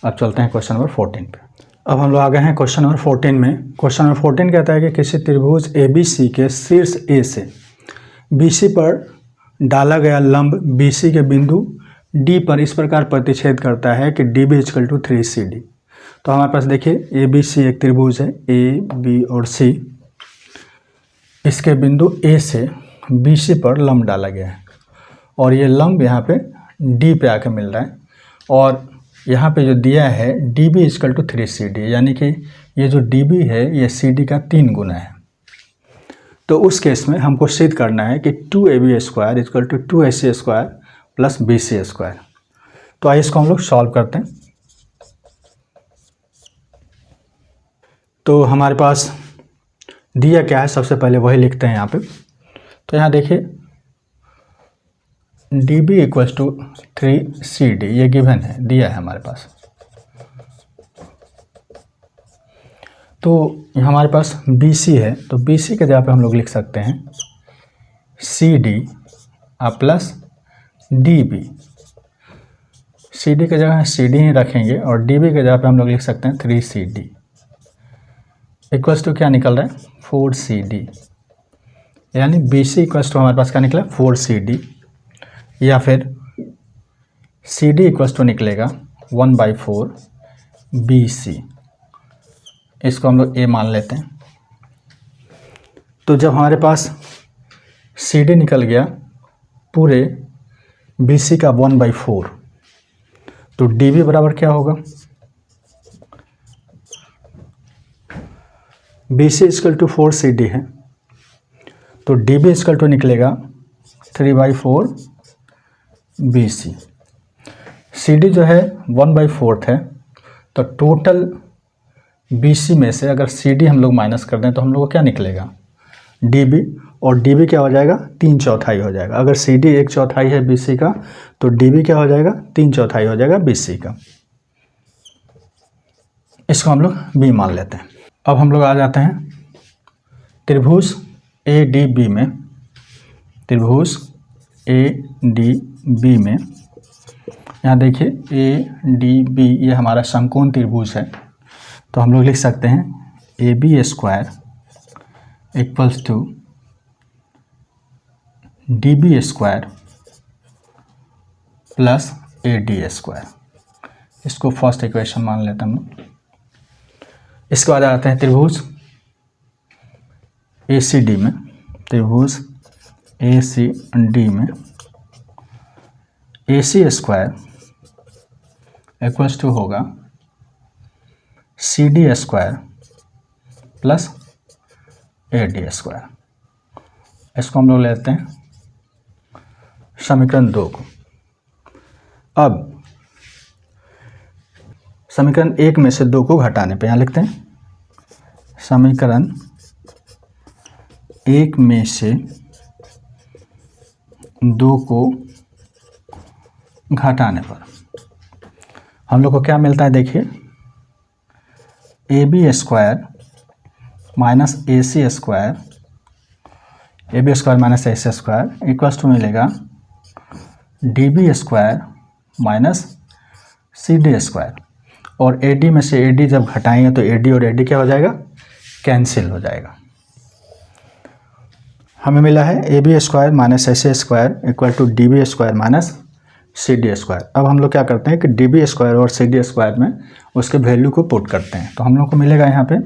अब चलते हैं क्वेश्चन नंबर 14 पे। अब हम लोग आ गए हैं क्वेश्चन नंबर 14 में। क्वेश्चन नंबर 14 कहता है कि किसी त्रिभुज ए बी सी के शीर्ष ए से बी सी पर डाला गया लंब बी सी के बिंदु डी पर इस प्रकार प्रतिच्छेद करता है कि D B equal to 3CD। तो हमारे पास देखिए ए बी सी एक त्रिभुज है, ए बी और सी, इसके बिंदु ए से बी सी पर लंब डाला गया है, और ये लंब यहाँ पे डी पे आके मिल रहा है, और यहाँ पे जो दिया है D B equal to 3CD, यानी कि ये जो डी बी है ये सी डी का 3 गुना है। तो उस केस में हमको सिद्ध करना है कि 2AB square equal to 2AC square plus BC square. तो आइए इसको हम लोग सॉल्व करते हैं। तो हमारे पास दिया क्या है, सबसे पहले वही लिखते हैं यहाँ पे। तो यहाँ देखिए D B equals to 3CD ये गिवन है, दिया है हमारे पास। तो हमारे पास BC है, तो BC के जगह पे हम लोग लिख सकते हैं CD प्लस DB। CD के जगह CD ही रखेंगे, और DB के जगह पे हम लोग लिख सकते हैं 3CD इक्वल्स टू क्या निकल रहा है 4CD, यानी BC इक्वल्स टू हमारे पास क्या निकला 4CD, या फिर CD इक्वल्स टू निकलेगा 1/4 BC। इसको हम लोग A मान लेते हैं। तो जब हमारे पास CD निकल गया पूरे BC का 1/4, तो DB बराबर क्या होगा, BC इक्वल टू 4CD है, तो DB इक्वल टू निकलेगा 3/4 BC। CD जो है 1/4 है, तो टोटल BC में से अगर CD हम लोग माइनस कर दें तो हम लोग को क्या निकलेगा DB, और DB क्या हो जाएगा 3/4 हो जाएगा। अगर CD 1/4 है BC का, तो DB क्या हो जाएगा 3/4 हो जाएगा BC का। इसको हम लोग B मान लेते हैं। अब हम लोग आ जाते हैं त्रिभुज ADB में। त्रिभुज ADB में यहाँ देखिए ADB ये हमारा समकोण त्रिभुज है, तो हम लोग लिख सकते हैं AB square equals to DB square plus AD square. इसको फर्स्ट इक्वेशन मान लेते हैं हम लोग। इसके बाद आते हैं त्रिभुज ACD में। त्रिभुज ACD में AC स्क्वायर इक्वल्स टू होगा CD square plus AD square. इसको हम लोग लेते हैं समीकरण 2 को। अब समीकरण 1 में से 2 को घटाने पे यहाँ लिखते हैं समीकरण 1 में से 2 को घटाने पर हम लोग को क्या मिलता है, देखिए AB square minus AC square, AB square minus AC square equals to मिलेगा DB square minus CD square, और AD में से AD जब घटाएंगे तो AD और AD क्या हो जाएगा, कैंसिल हो जाएगा। हमें मिला है AB square minus AC square equal to DB square minus CD square. अब हम लोग क्या करते हैं कि DB स्क्वायर और CD स्क्वायर में उसके वैल्यू को पुट करते हैं, तो हम लोग को मिलेगा यहाँ पे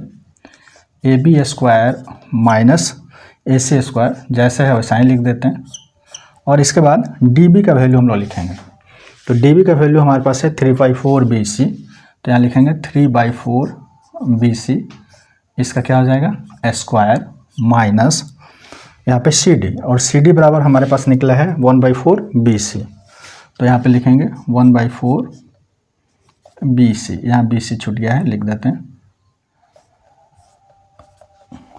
AB square minus AC square, जैसे है वैसा ही लिख देते हैं, और इसके बाद DB का वैल्यू हम लोग लिखेंगे। तो DB का वैल्यू हमारे पास है 3/4 BC, तो यहाँ लिखेंगे 3/4 BC। इसका क्या हो जाएगा स्क्वायर माइनस यहाँ पे CD, और CD बराबर हमारे पास निकला है 1/4 BC, तो यहाँ पे लिखेंगे 1/4 BC। यहाँ BC छूट गया है, लिख देते हैं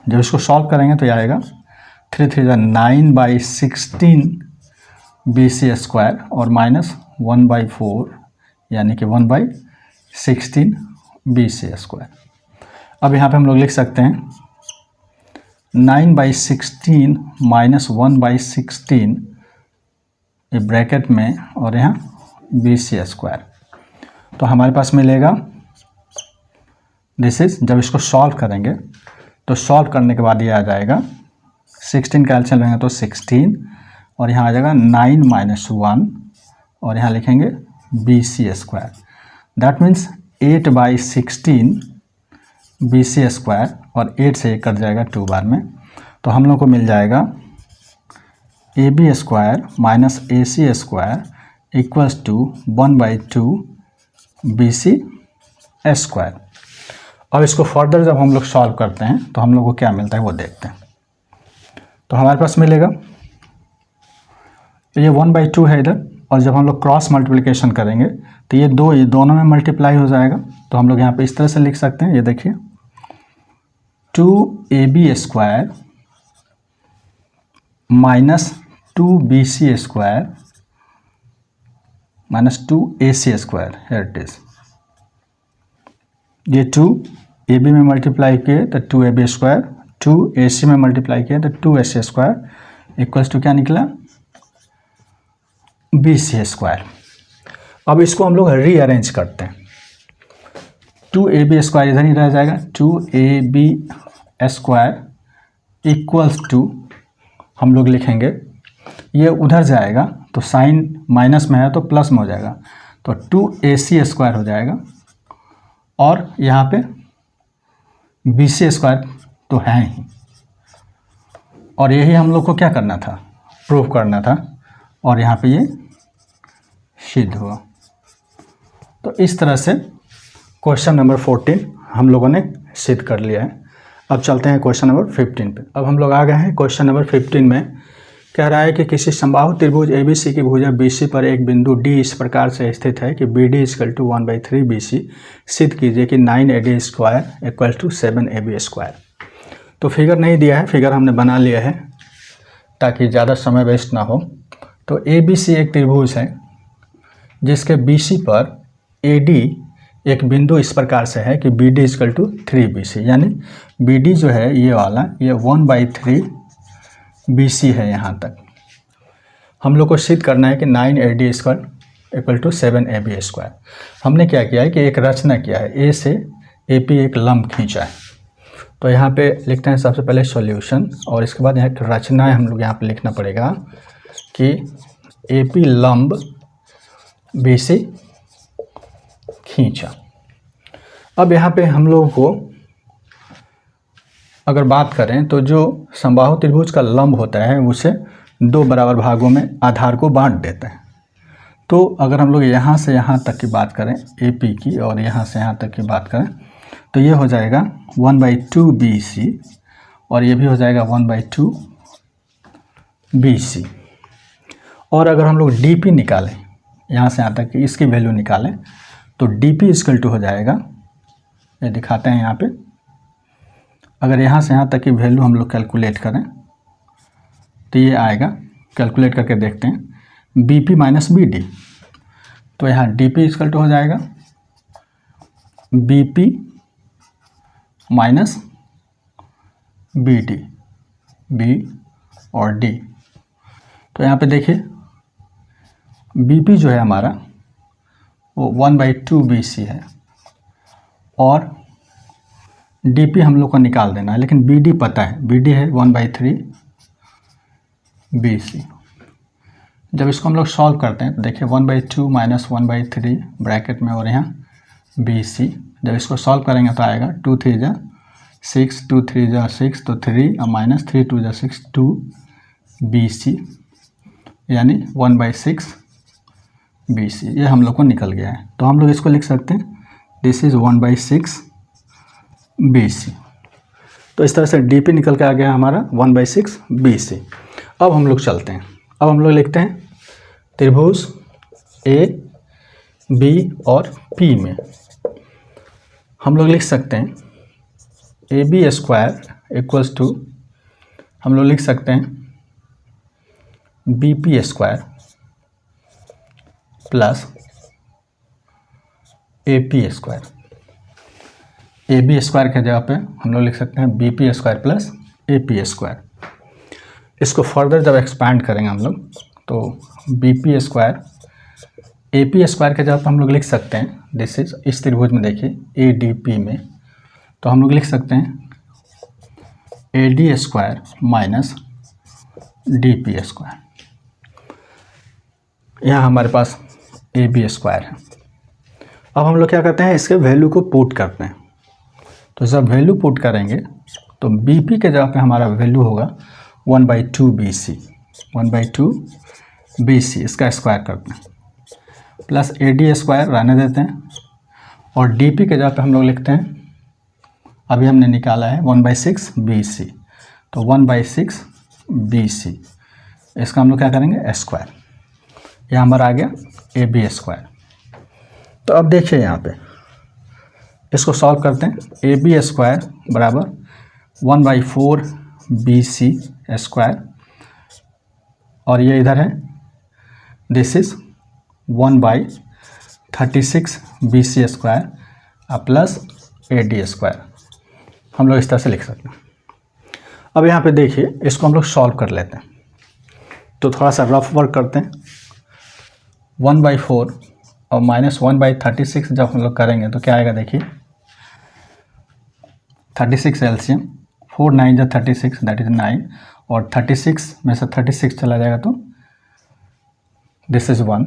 जब इसको सॉल्व करेंगे तो ये आएगा 3 3 9/16 BC स्क्वायर और माइनस 1/4 यानी कि 1/16 BC स्क्वायर। अब यहाँ पे हम लोग लिख सकते हैं 9/16 माइनस 1/16 ये ब्रैकेट में और यहाँ BC स्क्वायर। तो हमारे पास मिलेगा दिस इज, जब इसको सॉल्व करेंगे तो सॉल्व करने के बाद ये आ जाएगा 16 कैल्शियम लेंगे तो 16 और यहाँ आ जाएगा 9 माइनस 1 और यहाँ लिखेंगे BC square. That means 8/16 BC square और 8 से 1 कट जाएगा 2 बार में, तो हम लोग को मिल जाएगा AB square minus AC square equals to 1/2 BC square. अब इसको फर्दर जब हम लोग सॉल्व करते हैं तो हम लोग को क्या मिलता है वो देखते हैं। तो हमारे पास मिलेगा ये 1/2 है इधर, और जब हम लोग क्रॉस मल्टीप्लिकेशन करेंगे तो ये दोनों में मल्टीप्लाई हो जाएगा। तो हम लोग यहाँ पे इस तरह से लिख सकते हैं, ये देखिए 2AB square minus 2BC square minus 2AC square, here it is. ये 2AB में मल्टीप्लाई किए तो 2AB स्क्वायर, 2AC में मल्टीप्लाई किए तो 2AC स्क्वायर इक्वल्स टू क्या निकला BC स्क्वायर। अब इसको हम लोग रीअरेंज करते हैं, 2AB स्क्वायर इधर ही रह जाएगा, 2AB स्क्वायर इक्वल्स टू हम लोग लिखेंगे, ये उधर जाएगा तो साइन माइनस में है तो प्लस में हो जाएगा, तो 2AC स्क्वायर हो जाएगा और यहाँ पे BC स्क्वायर तो है ही, और यही हम लोग को क्या करना था, प्रूव करना था, और यहाँ पे ये सिद्ध हुआ। तो इस तरह से क्वेश्चन नंबर 14 हम लोगों ने सिद्ध कर लिया है। अब चलते हैं क्वेश्चन नंबर 15 पे। अब हम लोग आ गए हैं क्वेश्चन नंबर 15 में। कह रहा है कि किसी समबाहु त्रिभुज ABC की भुजा BC पर एक बिंदु D इस प्रकार से स्थित है कि BD = 1/3 BC। सिद्ध कीजिए कि 9AD square equal to 7AB square. तो फिगर नहीं दिया है, फिगर हमने बना लिया है ताकि ज़्यादा समय वेस्ट ना हो। तो ABC एक त्रिभुज है जिसके BC पर AD एक बिंदु इस प्रकार से है कि BD = 3 BC, यानी BD जो है ये वाला, ये 1/3 BC है। यहाँ तक हम लोग को सिद्ध करना है कि 9AD square equal to 7AB square. हमने क्या किया है कि एक रचना किया है, A से AP एक लंब खींचा है। तो यहाँ पे लिखते हैं सबसे पहले सॉल्यूशन, और इसके बाद यहाँ एक रचना है हम लोग यहाँ पे लिखना पड़ेगा कि AP लंब BC खींचा। अब यहाँ पे हम लोगों को अगर बात करें तो जो समबाहु त्रिभुज का लंब होता है उसे 2 बराबर भागों में आधार को बांट देता है। तो अगर हम लोग यहाँ से यहाँ तक की बात करें AP की, और यहाँ से यहाँ तक की बात करें तो ये हो जाएगा 1/2 BC, और ये भी हो जाएगा 1/2 BC। और अगर हम लोग DP निकालें, यहाँ से यहाँ तक की इसकी वैल्यू निकालें तो DP = हो जाएगा, ये दिखाते हैं यहाँ पे। अगर यहाँ से यहाँ तक की वैल्यू हम लोग कैलकुलेट करें तो ये आएगा, कैलकुलेट करके देखते हैं, BP माइनस BD। तो यहाँ DP = हो जाएगा BP माइनस BD, B और D। तो यहाँ पे देखिए BP जो है हमारा वो 1/2 BC है, और DP हम लोग को निकाल देना है, लेकिन BD पता है, BD है 1/3 BC। जब इसको हम लोग सॉल्व करते हैं तो देखिए 1/2 माइनस 1/3 ब्रैकेट में और यहाँ BC। जब इसको सॉल्व करेंगे तो आएगा 2 3 जा 6, 2 3 जा 6 तो 3 और माइनस 3 2 जा 6 2 BC, यानी 1/6 BC। ये हम लोग को निकल गया है। तो हम लोग इसको लिख सकते हैं दिस इज़ 1/6 BC। तो इस तरह से DP निकल के आ गया हमारा 1/6 BC। अब हम लोग चलते हैं, अब हम लोग लिखते हैं त्रिभुज A, B और P में हम लोग लिख सकते हैं AB स्क्वायर इक्वल्स टू हम लोग लिख सकते हैं BP² प्लस AP²। AB² के जगह पे हम लोग लिख सकते हैं BP² प्लस AP²। इसको फर्दर जब एक्सपैंड करेंगे हम लोग तो BP² AP² के जगह पे हम लोग लिख सकते हैं दिस इज, इस त्रिभुज में देखिए ADP में, तो हम लोग लिख सकते हैं AD² माइनस DP²। यहाँ हमारे पास AB² है। अब हम लोग क्या करते हैं, इसके वैल्यू को पुट करते हैं। तो जब वैल्यू पुट करेंगे तो BP के जगह पे हमारा वैल्यू होगा 1/2 BC, 1/2 BC, इसका स्क्वायर करते हैं प्लस AD² रहने देते हैं और DP के जगह पे हम लोग लिखते हैं, अभी हमने निकाला है 1/6 BC, तो 1/6 BC, इसका हम लोग क्या करेंगे स्क्वायर, यह हमारा आ गया AB²। तो अब देखिए यहाँ पे इसको सॉल्व करते हैं, AB² बराबर 1/4 BC² और ये इधर है this is 1/36 BC² plus AD²। हम लोग इस तरह से लिख सकते हैं। अब यहाँ पे देखिए इसको हम लोग सॉल्व कर लेते हैं, तो थोड़ा सा रफ वर्क करते हैं। 1/4 और माइनस 1/36 जब हम लोग करेंगे तो क्या आएगा देखिए, 36 एलसीएम, 4 9 जा 36 दैट इज 9 और 36 में से 36 चला जाएगा तो दिस इज 1,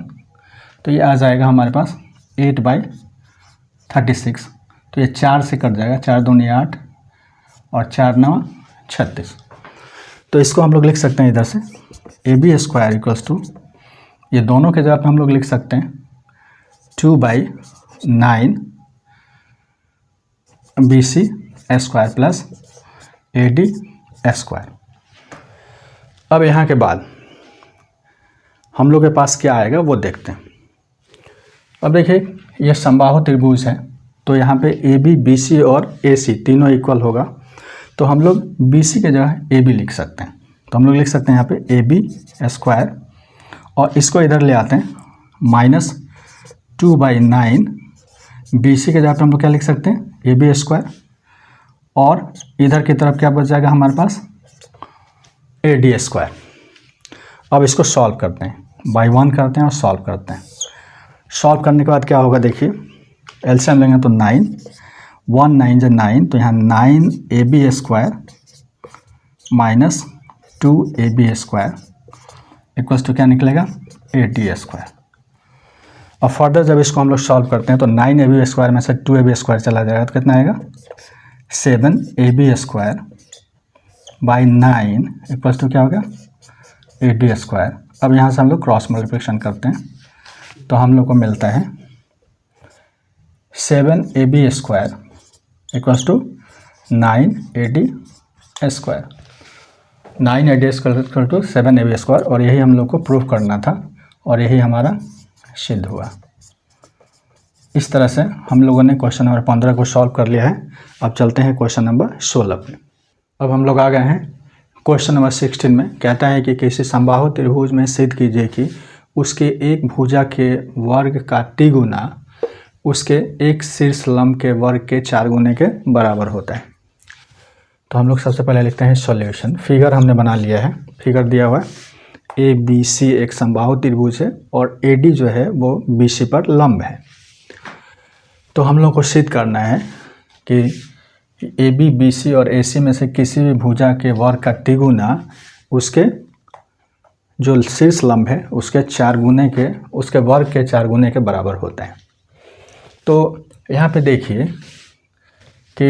तो ये आ जाएगा हमारे पास 8/36, तो ये 4 से कट जाएगा, 4 दूनी 8 और 4 9 36। तो इसको हम लोग लिख सकते हैं इधर से AB² इक्वल्स टू, ये दोनों के जगह पे हम लोग लिख सकते हैं 2/9 BC² प्लस AD²। अब यहाँ के बाद हम लोग के पास क्या आएगा वो देखते हैं। अब देखिए ये समबाहु त्रिभुज है, तो यहाँ पे AB BC और AC तीनों इक्वल होगा, तो हम लोग BC के जगह AB लिख सकते हैं। तो हम लोग लिख सकते हैं यहाँ पे AB² और इसको इधर ले आते हैं -2/9 BC के जगह पे हम लोग क्या लिख सकते हैं AB² और इधर की तरफ क्या बच जाएगा हमारे पास AD²। अब इसको सॉल्व करते हैं, बाई 1 करते हैं और सॉल्व करते हैं। सॉल्व करने के बाद क्या होगा देखिए, एलसीएम लेंगे तो 9, 1 9 जा 9, तो यहाँ 9 AB² minus 2 AB² equals to क्या निकलेगा AD²। और फर्दर जब इसको हम लोग सॉल्व करते हैं तो 9 AB² में से 2 AB² चला जाएगा तो कितना आएगा 7 AB² बाई 9 इक्वल्स टू क्या होगा AD²। अब यहाँ से हम लोग क्रॉस मल्टीप्लिकेशन करते हैं तो हम लोग को मिलता है 7 AB² equals to 9 AD², 9 AD² equal to 7 AB², और यही हम लोग को प्रूफ करना था और यही हमारा सिद्ध हुआ। इस तरह से हम लोगों ने क्वेश्चन नंबर 15 को सॉल्व कर लिया है। अब चलते हैं क्वेश्चन नंबर 16 पे। अब हम लोग आ गए हैं क्वेश्चन नंबर 16 में। कहता है कि किसी समबाहु त्रिभुज में सिद्ध कीजिए कि उसके एक भुजा के वर्ग का तिगुना उसके एक शीर्ष लंब के वर्ग के 4 गुने के बराबर होता है। तो हम लोग सबसे पहले लिखते हैं सॉल्यूशन। फिगर हमने बना लिया है, फिगर दिया हुआ है ABC एक समबाहु त्रिभुज है और AD जो है वो BC पर लंब है। तो हम लोग को सिद्ध करना है कि AB BC और AC में से किसी भी भुजा के वर्ग का तिगुना उसके जो शीर्ष लंब है उसके 4 गुने के, उसके वर्ग के 4 गुने के बराबर होता है। तो यहाँ पे देखिए कि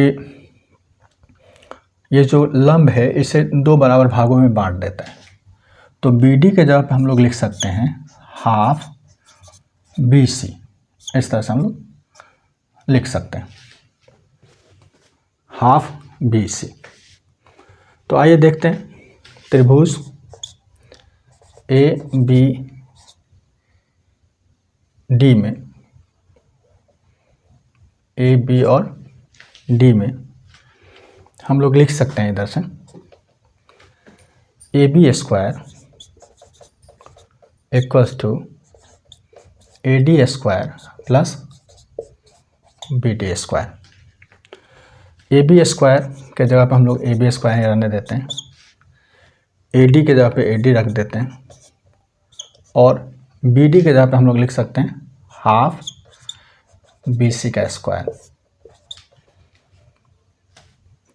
ये जो लंब है इसे 2 बराबर भागों में बांट देता है। तो BD के जगह पे हम लोग लिख सकते हैं हाफ BC, इस तरह से हम लोग लिख सकते हैं हाफ BC। तो आइए देखते हैं त्रिभुज ABD में, AB और D में हम लोग लिख सकते हैं इधर से A B square equals to A D square plus B D square. A B square के जगह पे हम लोग ए बी स्क्वायर ही रहने देते हैं, ए डी के जगह पे ए डी रख देते हैं और बी डी के जगह पे हम लोग लिख सकते हैं हाफ बी सी का स्क्वायर।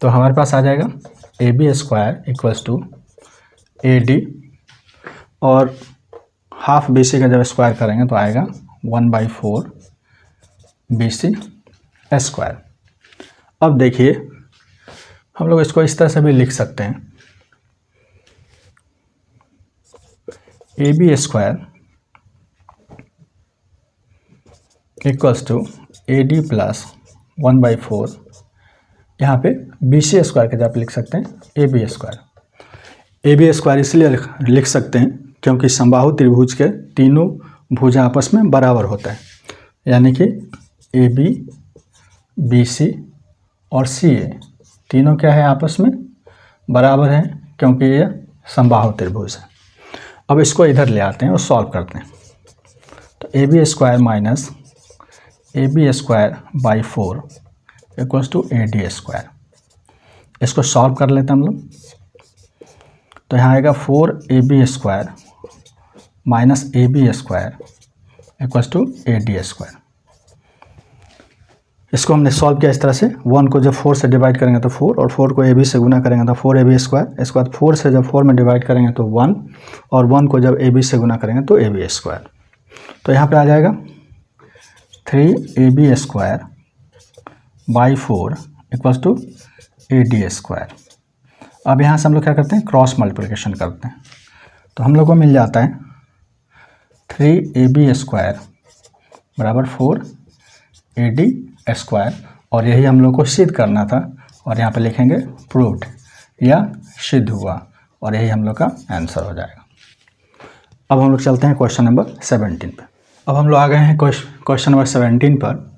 तो हमारे पास आ जाएगा A B square equals to A D और हाफ बी सी का जब स्क्वायर करेंगे तो आएगा 1/4 बी सी स्क्वायर। अब देखिए हम लोग इसको इस तरह से भी लिख सकते हैं A B square equals to A D plus 1/4, यहाँ पे बी सी स्क्वायर के जगह पे लिख सकते हैं A B square. A B square इसलिए लिख सकते हैं क्योंकि समबाहु त्रिभुज के तीनों भुजा आपस में बराबर होता है, यानी कि ए बी, बी सी और सी ए तीनों क्या है आपस में बराबर है क्योंकि ये समबाहु त्रिभुज है। अब इसको इधर ले आते हैं और सॉल्व करते हैं। तो A B square minus A B square by 4 equals to A D square. इसको सॉल्व कर लेते हैं हम लोग। तो यहाँ आएगा 4 A B square minus A B square equals to A D square. इसको हमने सॉल्व किया इस तरह से, 1 को जब 4 से डिवाइड करेंगे तो 4 और 4 को ए बी से गुना करेंगे तो 4 ए बी स्क्वायर। इसके बाद 4 से जब 4 में डिवाइड करेंगे तो 1 और 1 को जब ए बी से गुना करेंगे तो ए बी स्क्वायर। तो यहाँ पे आ जाएगा 3 A B square by 4 equals to A D square. अब यहाँ से हम लोग क्या करते हैं, क्रॉस मल्टीप्लिकेशन करते हैं। तो हम लोग को मिल जाता है 3 ए बी स्क्वायर बराबर 4 ए डी स्क्वायर और यही हम लोग को सिद्ध करना था और यहाँ पे लिखेंगे प्रूव्ड या सिद्ध हुआ और यही हम लोग का आंसर हो जाएगा। अब हम लोग चलते हैं क्वेश्चन नंबर 17 पे। अब हम लोग आ गए हैं क्वेश्चन नंबर 17 पर।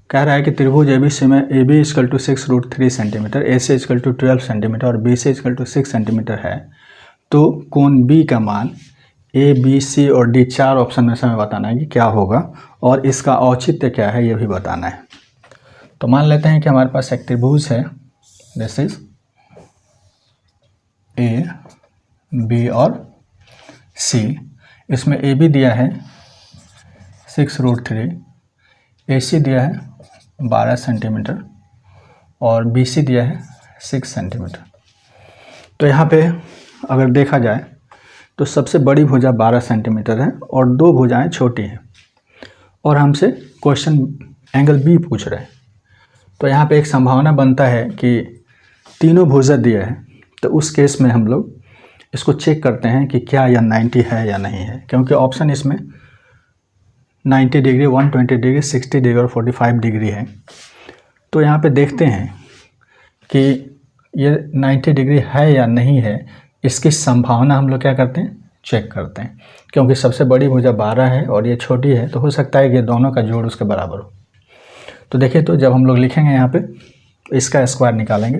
कह रहा है कि त्रिभुज ए बी सी में A B equal to 6√3 centimetre, A C equal to 12 centimetre और B C equal to 6 centimetre है, तो कोण बी का मान ए बी सी और डी, 4 ऑप्शन में से हमें बताना है कि क्या होगा और इसका औचित्य क्या है ये भी बताना है। तो मान लेते हैं कि हमारे पास एक त्रिभुज है, दिस इज ए बी और सी। इसमें ए बी दिया है 6√3, ए सी दिया है 12 सेंटीमीटर और बी सी दिया है 6 सेंटीमीटर। तो यहाँ पे अगर देखा जाए तो सबसे बड़ी भुजा 12 सेंटीमीटर है और 2 भुजाएं छोटी हैं और हमसे क्वेश्चन एंगल बी पूछ रहे हैं। तो यहाँ पे एक संभावना बनता है कि तीनों भुजा दिए हैं, तो उस केस में हम लोग इसको चेक करते हैं कि क्या यह 90 है या नहीं है, क्योंकि ऑप्शन इसमें 90 डिग्री, 120 डिग्री, 60 डिग्री और 45 डिग्री है। तो यहाँ पे देखते हैं कि ये 90 डिग्री है या नहीं है, इसकी संभावना हम लोग क्या करते हैं, चेक करते हैं। क्योंकि सबसे बड़ी भुजा 12 है और ये छोटी है, तो हो सकता है कि दोनों का जोड़ उसके बराबर हो। तो देखिए, तो जब हम लोग लिखेंगे यहाँ पे इसका स्क्वायर निकालेंगे,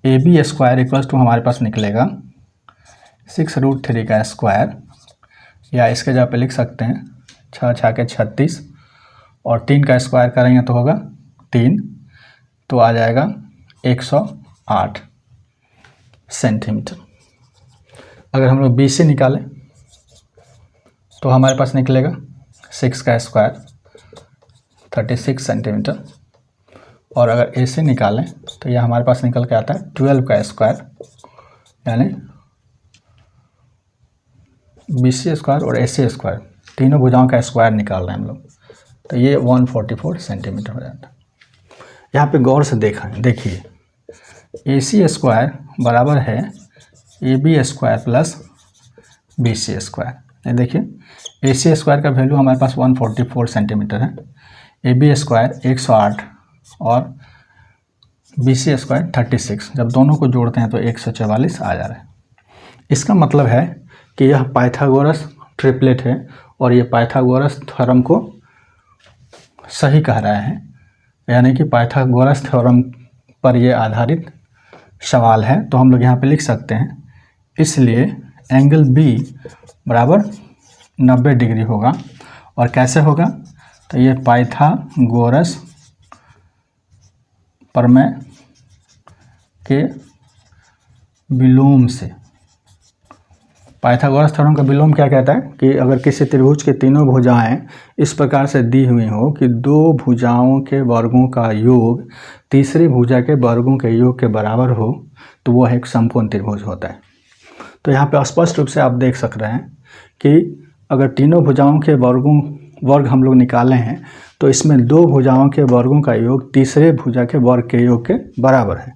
A B square equals to हमारे पास निकलेगा 6√3 का स्क्वायर, या इसके जगह पे लिख सकते हैं 6 6 के 36 और 3 का स्क्वायर करेंगे तो होगा 3, तो आ जाएगा 108 सेंटीमीटर। अगर हम लोग बी से निकालें तो हमारे पास निकलेगा 6 का स्क्वायर 36 सेंटीमीटर और अगर ए से निकालें तो यह हमारे पास निकल के आता है 12 का स्क्वायर, यानी बी सी स्क्वायर और ए सी स्क्वायर, तीनों भुजाओं का स्क्वायर निकाल रहे हैं हम लोग, तो ये 144 सेंटीमीटर हो जाता है। यहाँ पे गौर से देखिए, ए सी स्क्वायर बराबर है A B square plus B C square. ये देखिए, ए सी स्क्वायर का वैल्यू हमारे पास 144 सेंटीमीटर है, ए बी स्क्वायर 108 और बी सी स्क्वायर 36। जब दोनों को जोड़ते हैं तो 144 आ जा रहा है। इसका मतलब है कि यह पाइथागोरस ट्रिपलेट है और ये पाइथागोरस थ्योरम को सही कह रहा है, यानी कि पाइथागोरस थ्योरम पर ये आधारित सवाल है तो हम लोग यहाँ पे लिख सकते हैं, इसलिए एंगल बी बराबर 90 डिग्री होगा। और कैसे होगा, तो ये पाइथागोरस प्रमेय के विलोम से। पाइथागोरस थ्योरम का विलोम क्या कहता है कि अगर किसी त्रिभुज के तीनों भुजाएं इस प्रकार से दी हुई हो कि दो भुजाओं के वर्गों का योग तीसरी भुजा के वर्गों के योग के बराबर हो तो वह एक समकोण त्रिभुज होता है। तो यहाँ पे स्पष्ट रूप से आप देख सक रहे हैं कि अगर तीनों भुजाओं के वर्ग हम लोग निकाले हैं तो इसमें दो भुजाओं के वर्गों का योग तीसरे भुजा के वर्ग के योग के बराबर है।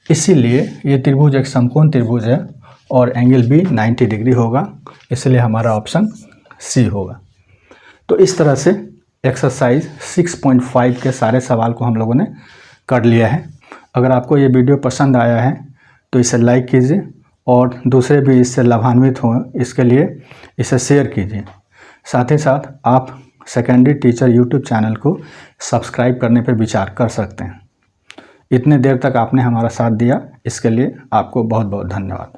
इसीलिए ये त्रिभुज एक समकोण त्रिभुज है और एंगल बी 90 डिग्री होगा, इसलिए हमारा ऑप्शन सी होगा। तो इस तरह से एक्सरसाइज 6.5 के सारे सवाल को हम लोगों ने कर लिया है। अगर आपको ये वीडियो पसंद आया है तो इसे लाइक कीजिए और दूसरे भी इससे लाभान्वित हों इसके लिए इसे शेयर कीजिए। साथ ही साथ आप सेकेंडरी टीचर यूट्यूब चैनल को सब्सक्राइब करने पर विचार कर सकते हैं। इतने देर तक आपने हमारा साथ दिया, इसके लिए आपको बहुत बहुत धन्यवाद।